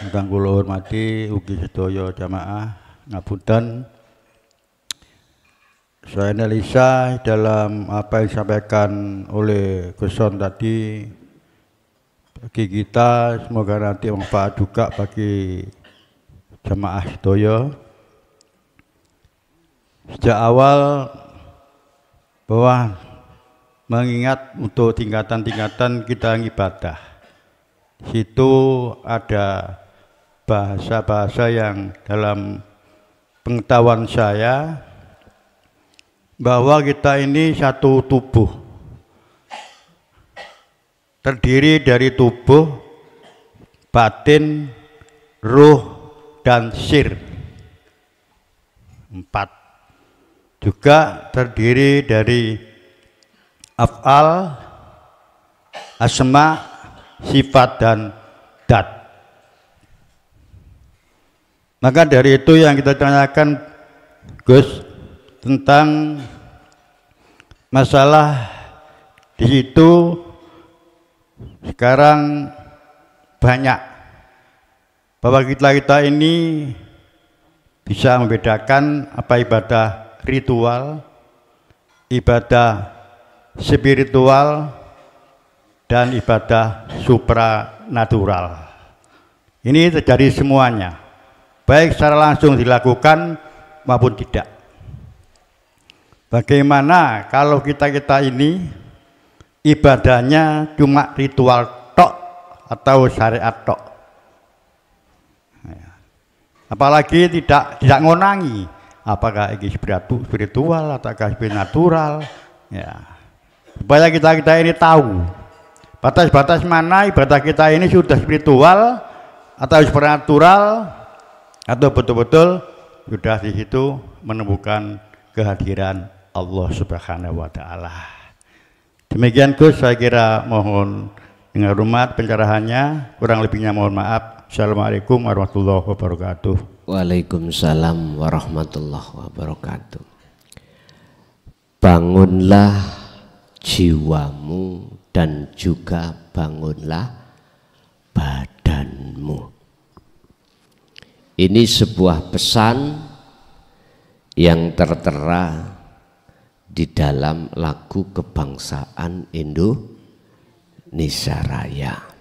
ingkang kula hormati ugi sedaya jamaah ngapunten. Saya analisa dalam apa yang disampaikan oleh Guson tadi bagi kita, semoga nanti manfaat juga bagi jamaah sedaya. Sejak awal bahwa mengingat untuk tingkatan-tingkatan kita ibadah, situ ada bahasa-bahasa yang dalam pengetahuan saya bahwa kita ini satu tubuh, terdiri dari tubuh, batin, ruh, dan sir. 4. Juga terdiri dari af'al, asma, sifat, dan dat. Maka dari itu yang kita tanyakan Gus tentang masalah di situ sekarang banyak bahwa kita ini bisa membedakan apa ibadah ritual, ibadah spiritual, dan ibadah supranatural. Ini terjadi semuanya, baik secara langsung dilakukan maupun tidak. Bagaimana kalau kita ini ibadahnya cuma ritual tok atau syariat tok? Apalagi tidak ngonangi apakah ini spiritual ataukah supernatural, ya. Supaya kita ini tahu batas-batas mana ibadah kita ini sudah spiritual atau supernatural, atau betul-betul sudah di situ menemukan kehadiran Allah Subhanahu wa Ta'ala. Demikian Gus, saya kira mohon dengan hormat pencerahannya, kurang lebihnya mohon maaf. Assalamualaikum warahmatullahi wabarakatuh. Waalaikumsalam warahmatullahi wabarakatuh. Bangunlah jiwamu dan juga bangunlah badanmu. Ini sebuah pesan yang tertera di dalam lagu kebangsaan Indonesia Raya.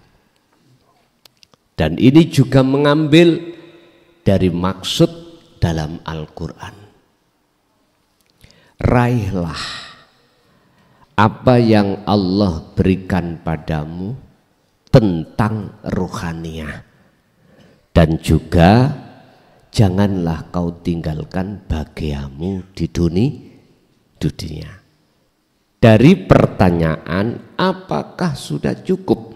Dan ini juga mengambil dari maksud dalam Al-Quran. Raihlah apa yang Allah berikan padamu tentang ruhaniyah, dan juga janganlah kau tinggalkan bahagiamu di dunia. Dari pertanyaan apakah sudah cukup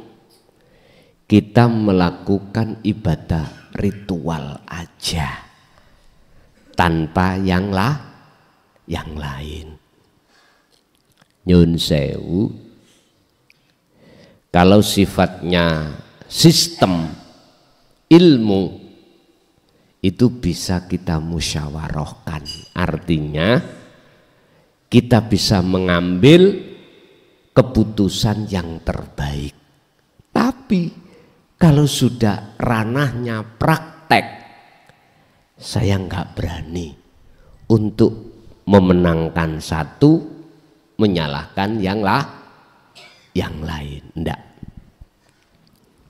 kita melakukan ibadah ritual aja tanpa yang lain? Nyun sewu, kalau sifatnya sistem ilmu itu bisa kita musyawarahkan, artinya kita bisa mengambil keputusan yang terbaik. Tapi kalau sudah ranahnya praktek, saya nggak berani untuk memenangkan satu, menyalahkan yang lain. Enggak.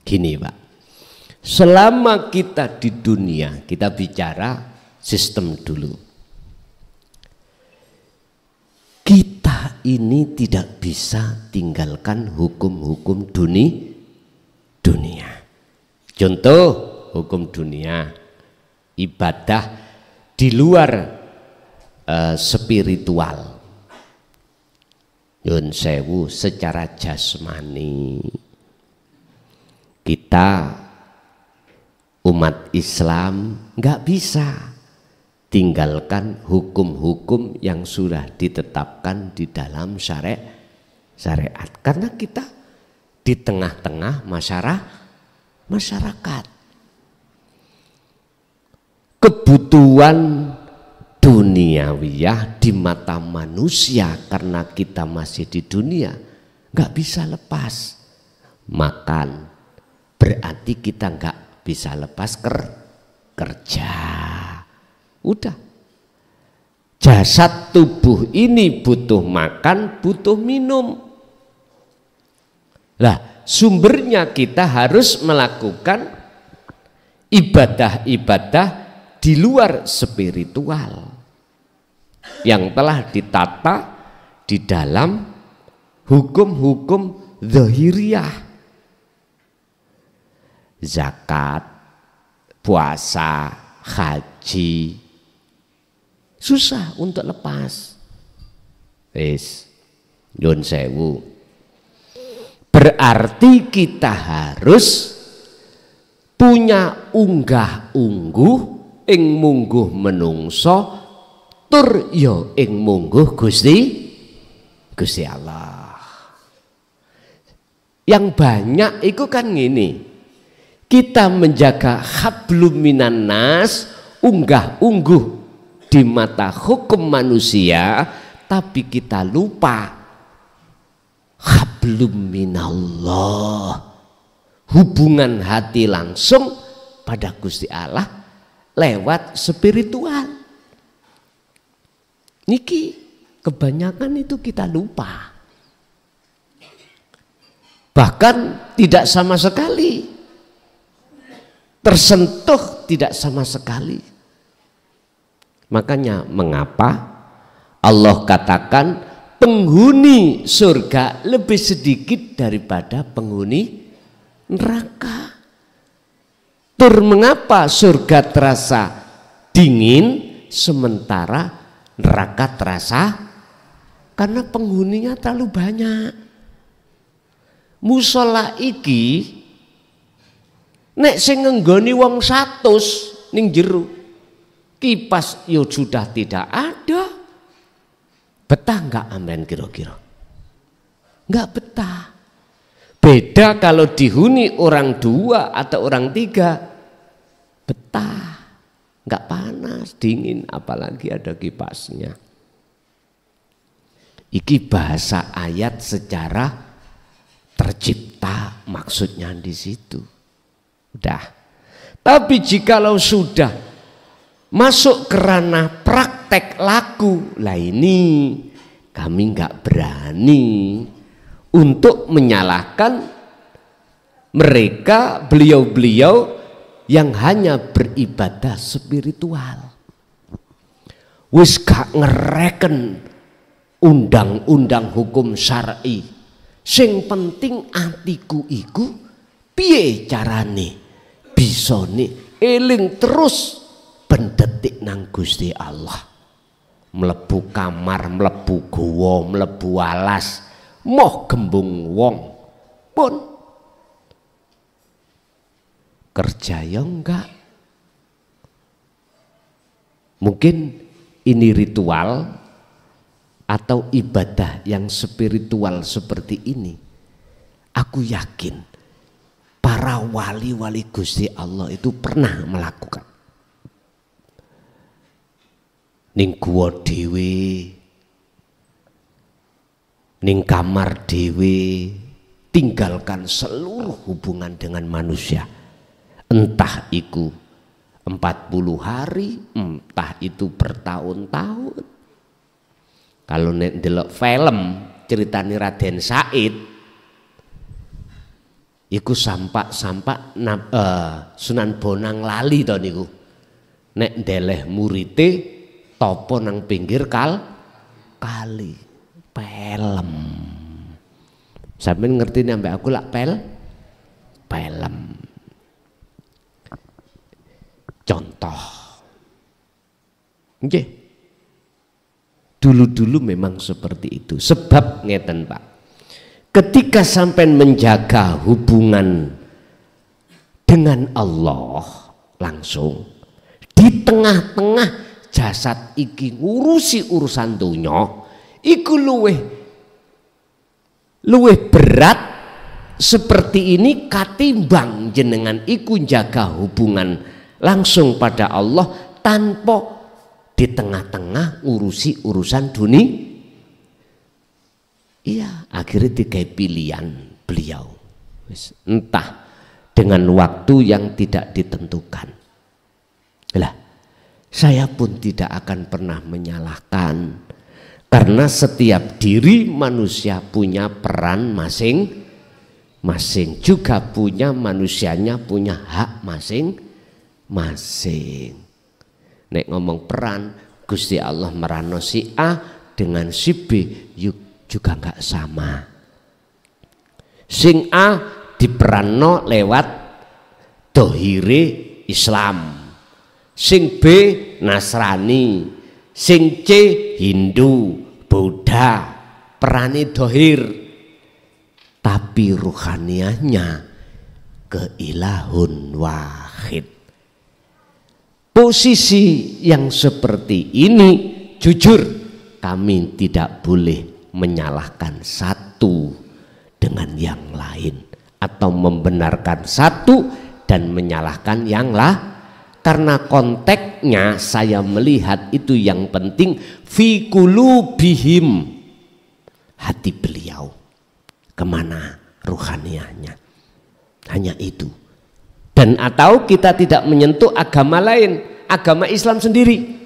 Gini Pak, selama kita di dunia, kita bicara sistem dulu, kita ini tidak bisa tinggalkan hukum-hukum dunia. Contoh hukum dunia, ibadah di luar spiritual, Yun sewu, secara jasmani kita umat Islam nggak bisa tinggalkan hukum-hukum yang sudah ditetapkan di dalam syariat, karena kita di tengah-tengah masyarakat. Kebutuhan duniawiyah di mata manusia, karena kita masih di dunia nggak bisa lepas. Makan berarti kita nggak bisa lepas kerja. Udah, jasad tubuh ini butuh makan, butuh minum. Lah, sumbernya kita harus melakukan ibadah-ibadah di luar spiritual yang telah ditata di dalam hukum-hukum zahiriyah. Zakat, puasa, haji, susah untuk lepas. Nyun sewu, berarti kita harus punya unggah-ungguh ing mungguh menungso, tur ya ing mungguh Gusti Allah. Yang banyak itu kan gini, kita menjaga hablum minan nas, unggah-ungguh di mata hukum manusia, tapi kita lupa hablum minallah, hubungan hati langsung pada Gusti Allah lewat spiritual. Niki kebanyakan itu kita lupa, bahkan tidak sama sekali tersentuh, tidak sama sekali. Makanya mengapa Allah katakan penghuni surga lebih sedikit daripada penghuni neraka. Tur mengapa surga terasa dingin sementara neraka terasa? Karena penghuninya terlalu banyak. Musola iki nek sing ngenggoni wong 100 ning jero, kipas yo sudah tidak ada. Betah nggak amben kira-kira? Nggak betah. Beda kalau dihuni orang 2 atau orang 3, betah, nggak panas, dingin, apalagi ada kipasnya. Iki bahasa ayat secara tercipta, maksudnya di situ. Udah. Tapi jikalau sudah masuk ke ranah praktek laku, lah ini kami nggak berani untuk menyalahkan mereka, beliau-beliau yang hanya beribadah spiritual. Wis gak ngereken undang-undang hukum syar'i. Sing penting atiku iku piye carane bisane eling terus pendetik nang Gusti Allah. Mlebu kamar, mlebu gowa, mlebu alas, moh gembung wong pun kerja ya enggak. Mungkin ini ritual atau ibadah yang spiritual seperti ini, aku yakin para wali-wali Gusti Allah itu pernah melakukan. Ning guwa dhewe, ning kamar dhewe, tinggalkan seluruh hubungan dengan manusia. Entah iku 40 hari, entah itu bertahun-tahun. Kalau nek ndelok film ceritane Raden Said, iku sampak Sunan Bonang lali to niku. Nek ndeleh murite topo nang pinggir kali. Pelem. Sampeyan ngerti nek ambek aku lak pelem. Contoh. Nggih. Dulu-dulu memang seperti itu. Sebab ngeten Pak. Ketika sampai menjaga hubungan dengan Allah langsung di tengah-tengah jasad iki ngurusi urusan dunya, iku luweh berat seperti ini katimbang jenengan iku jaga hubungan langsung pada Allah tanpa di tengah-tengah ngurusi urusan dunia. Iya, akhirnya dikai pilihan beliau. Entah dengan waktu yang tidak ditentukan. Lah, saya pun tidak akan pernah menyalahkan, karena setiap diri manusia punya peran masing-masing, juga punya manusianya punya hak masing-masing. Nek ngomong peran, Gusti Allah merano si A dengan si B juga nggak sama. Sing A diperanno lewat dohire Islam, sing B Nasrani, sing C Hindu, Buddha, perane dohir, tapi ruhaniahnya keilahun wahid. Posisi yang seperti ini jujur kami tidak boleh menyalahkan satu dengan yang lain atau membenarkan satu dan menyalahkan yang lain, karena konteksnya saya melihat itu yang penting fi qulubihim, hati beliau kemana ruhaniahnya, hanya itu. Dan atau kita tidak menyentuh agama lain, agama Islam sendiri,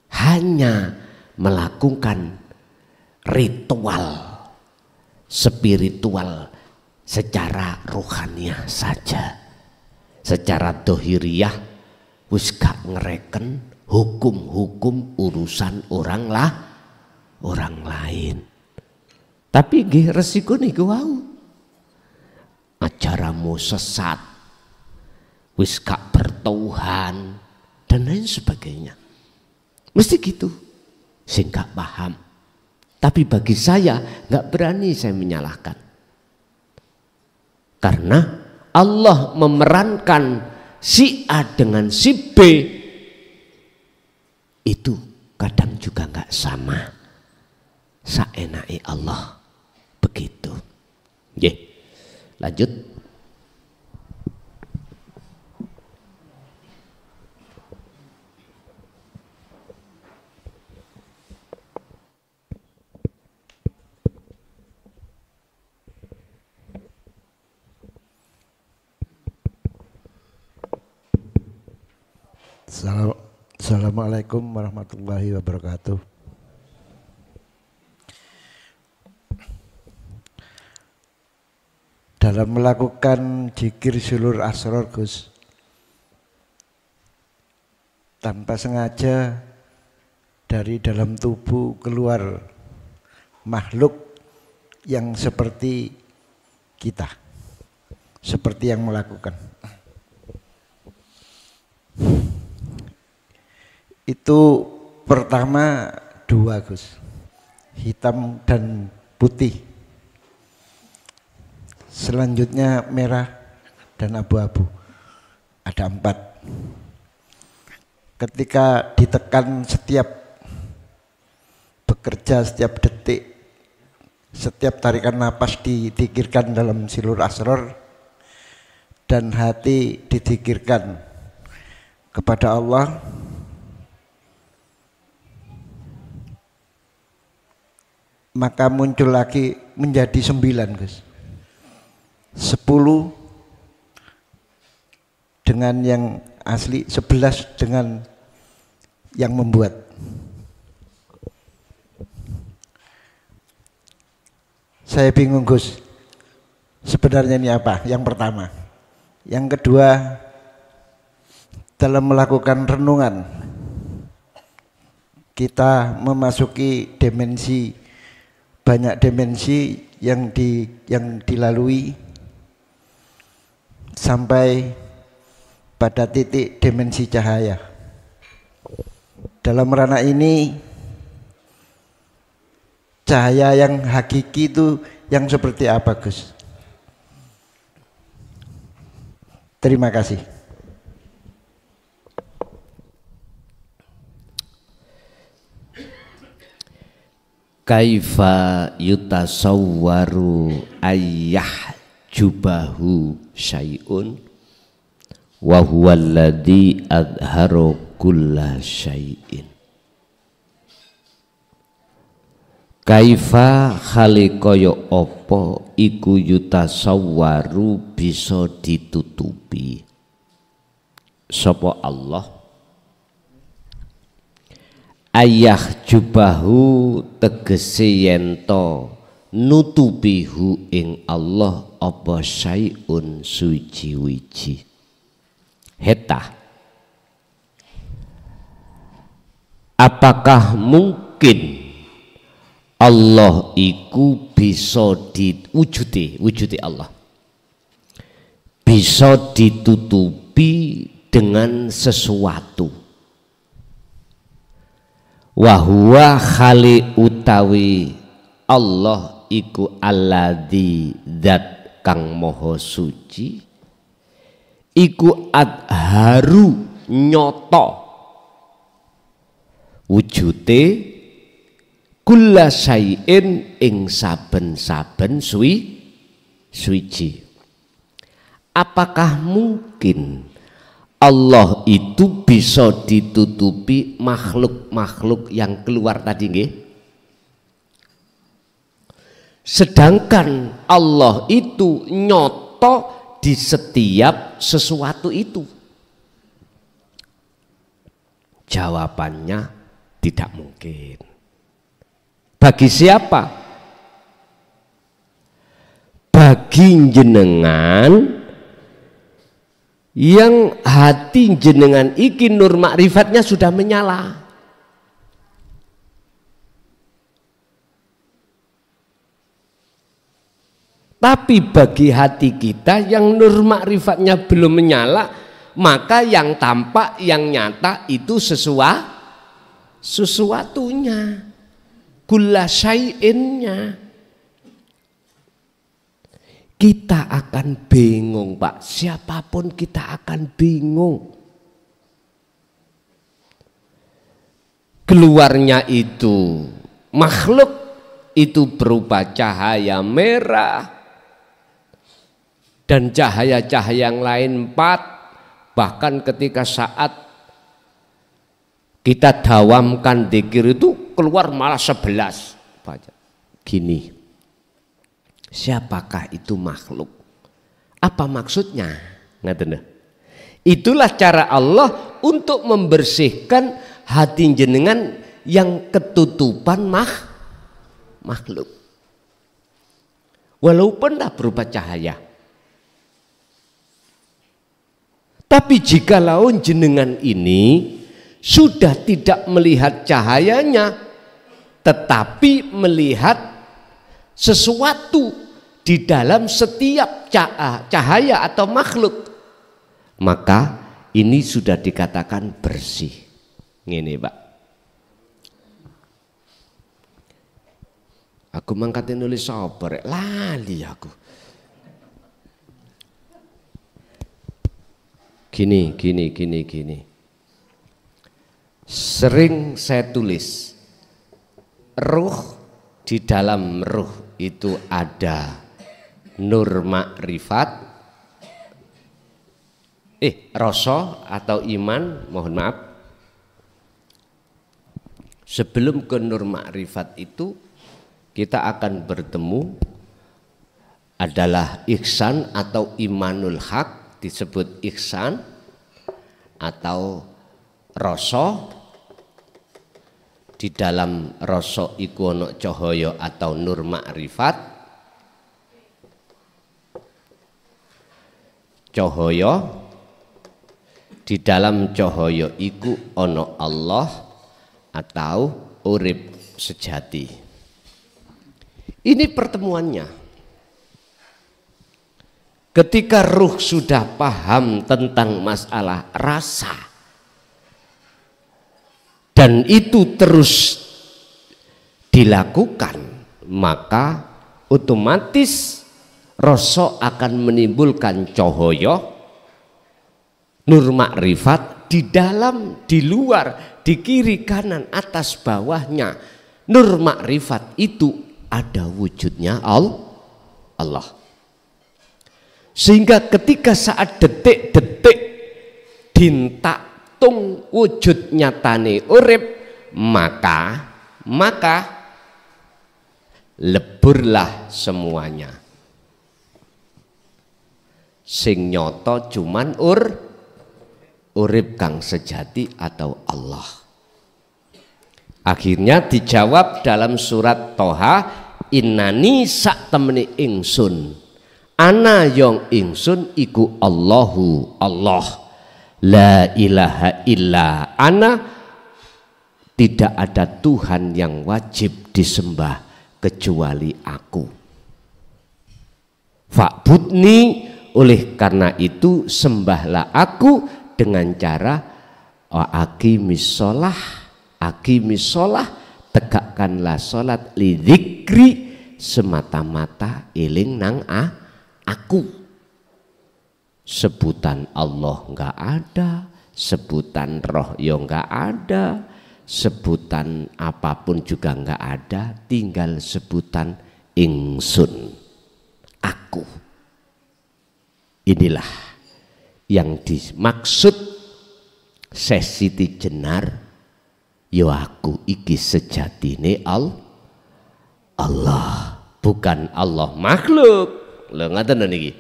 hanya melakukan ritual spiritual secara rohaniah saja. Secara dohiriyah wis gak ngereken hukum-hukum urusan orang lain. Tapi nggih resiko niku wau. Ajaranmu sesat, wis gak bertuhan dan lain sebagainya. Mesti gitu, sing gak paham. Tapi bagi saya gak berani saya menyalahkan, karena Allah memerankan si A dengan si B itu kadang juga gak sama. Saenake Allah begitu. Nggih. Lanjut. Assalamualaikum warahmatullahi wabarakatuh. Dalam melakukan zikir sulur asror Gus, tanpa sengaja dari dalam tubuh keluar makhluk yang seperti kita, seperti yang melakukan. Itu pertama dua Gus, hitam dan putih. Selanjutnya merah dan abu-abu. Ada 4. Ketika ditekan setiap bekerja, setiap detik, setiap tarikan napas didikirkan dalam silur asror, dan hati didikirkan kepada Allah, maka muncul lagi menjadi 9 Gus. 10 dengan yang asli, 11 dengan yang membuat. Saya bingung Gus, sebenarnya ini apa? Yang pertama. Yang kedua, dalam melakukan renungan kita memasuki dimensi, banyak dimensi yang dilalui sampai pada titik dimensi cahaya. Dalam ranah ini, cahaya yang hakiki itu yang seperti apa Gus? Terima kasih. Kaifa yutasawwaru ayyah jubahu syai'un wa huwa alladhi adharu kulla syai'in. Kaifa khalikoyo opo iku yutasawwaru bisa ditutupi sapa Allah ayah jubahu tegese yento nutupihu ing Allah apa syai'un suci-wiji heta. Apakah mungkin Allah iku bisa diwujudi Allah bisa ditutupi dengan sesuatu? Wahuwa khali utawi Allah iku alladzi zat kang moho suci iku adharu nyoto wujude kulla syai'in ing saben-saben suci. Apakah mungkin Allah itu bisa ditutupi makhluk-makhluk yang keluar tadi nggih? Sedangkan Allah itu nyoto di setiap sesuatu itu. Jawabannya tidak mungkin. Bagi siapa? Bagi jenengan yang hati jenengan iki nur makrifatnya sudah menyala. Tapi bagi hati kita yang nur makrifatnya belum menyala, maka yang tampak, yang nyata itu sesuatunya. Kulla syai'innya. Kita akan bingung Pak, siapapun kita akan bingung. Keluarnya itu makhluk itu berupa cahaya merah dan cahaya-cahaya yang lain 4. Bahkan ketika saat kita dawamkan dzikir itu keluar malah 11. Gini, siapakah itu makhluk? Apa maksudnya? Itulah cara Allah untuk membersihkan hati jenengan yang ketutupan makhluk. Walaupun tak berupa cahaya. Tapi jika laun jenengan ini sudah tidak melihat cahayanya, tetapi melihat sesuatu di dalam setiap cahaya atau makhluk, maka ini sudah dikatakan bersih. Ini Pak, aku mangkatin nulis sober lali aku. Gini. Sering saya tulis, ruh, di dalam ruh itu ada nur makrifat, rasa atau iman, mohon maaf. Sebelum ke nur makrifat itu kita akan bertemu adalah ihsan atau imanul haq, disebut ihsan. atau rasa. Di dalam rasa iku ana cahaya atau nur makrifat. Cahaya, di dalam cahaya iku ana Allah atau urip sejati. Ini pertemuannya. Ketika ruh sudah paham tentang masalah rasa dan itu terus dilakukan, maka otomatis rasa akan menimbulkan cahaya nur makrifat di dalam, di luar, di kiri kanan, atas bawahnya. Nur makrifat itu ada wujudnya Allah. Sehingga ketika saat detik-detik dintaktung wujud nyatane urip, maka leburlah semuanya. Sing nyoto cuman urip kang sejati atau Allah. Akhirnya dijawab dalam surat Toha, innani sak temeni ingsun, ana yong ingsun iku Allahu Allah, la ilaha illa ana, tidak ada Tuhan yang wajib disembah kecuali aku. Fa'budni, oleh karena itu sembahlah aku dengan cara aqimis sholah, tegakkanlah sholat, lidzikri, semata-mata eling nang aku. Sebutan Allah enggak ada, sebutan roh ya enggak ada, sebutan apapun juga enggak ada, tinggal sebutan ingsun, aku. Inilah yang dimaksud Sesiti Jenar, yo aku iki sejatine Allah, bukan Allah makhluk. Lho ngaten niki.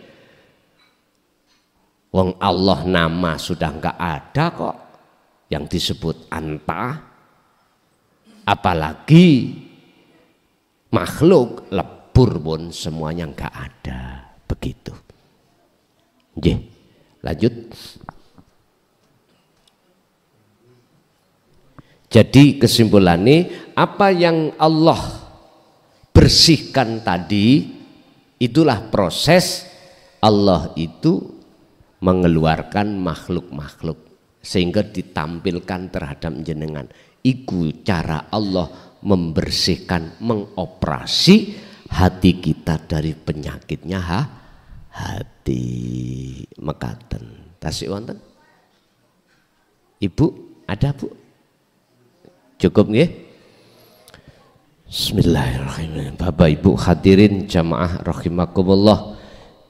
Wong Allah nama sudah enggak ada kok yang disebut anta, apalagi makhluk lebur pun semuanya enggak ada, begitu. Nggih, lanjut. Jadi kesimpulannya, apa yang Allah bersihkan tadi, itulah proses Allah itu mengeluarkan makhluk-makhluk sehingga ditampilkan terhadap jenengan. Iku cara Allah membersihkan, mengoperasi hati kita dari penyakitnya hati. Mekaten tasik wonten Ibu, ada Bu? Cukup nggih? Bismillahirrahmanirrahim. Bapak Ibu hadirin jamaah rahimakumullah,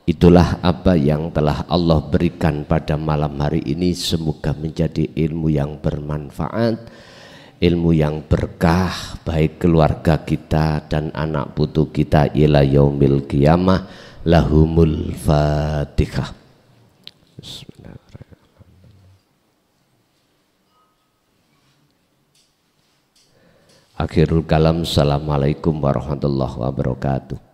itulah apa yang telah Allah berikan pada malam hari ini. Semoga menjadi ilmu yang bermanfaat, ilmu yang berkah, baik keluarga kita dan anak putu kita ila yaumil qiyamah. Lahumul Fatihah. Akhirul kalam. Assalamualaikum warahmatullahi wabarakatuh.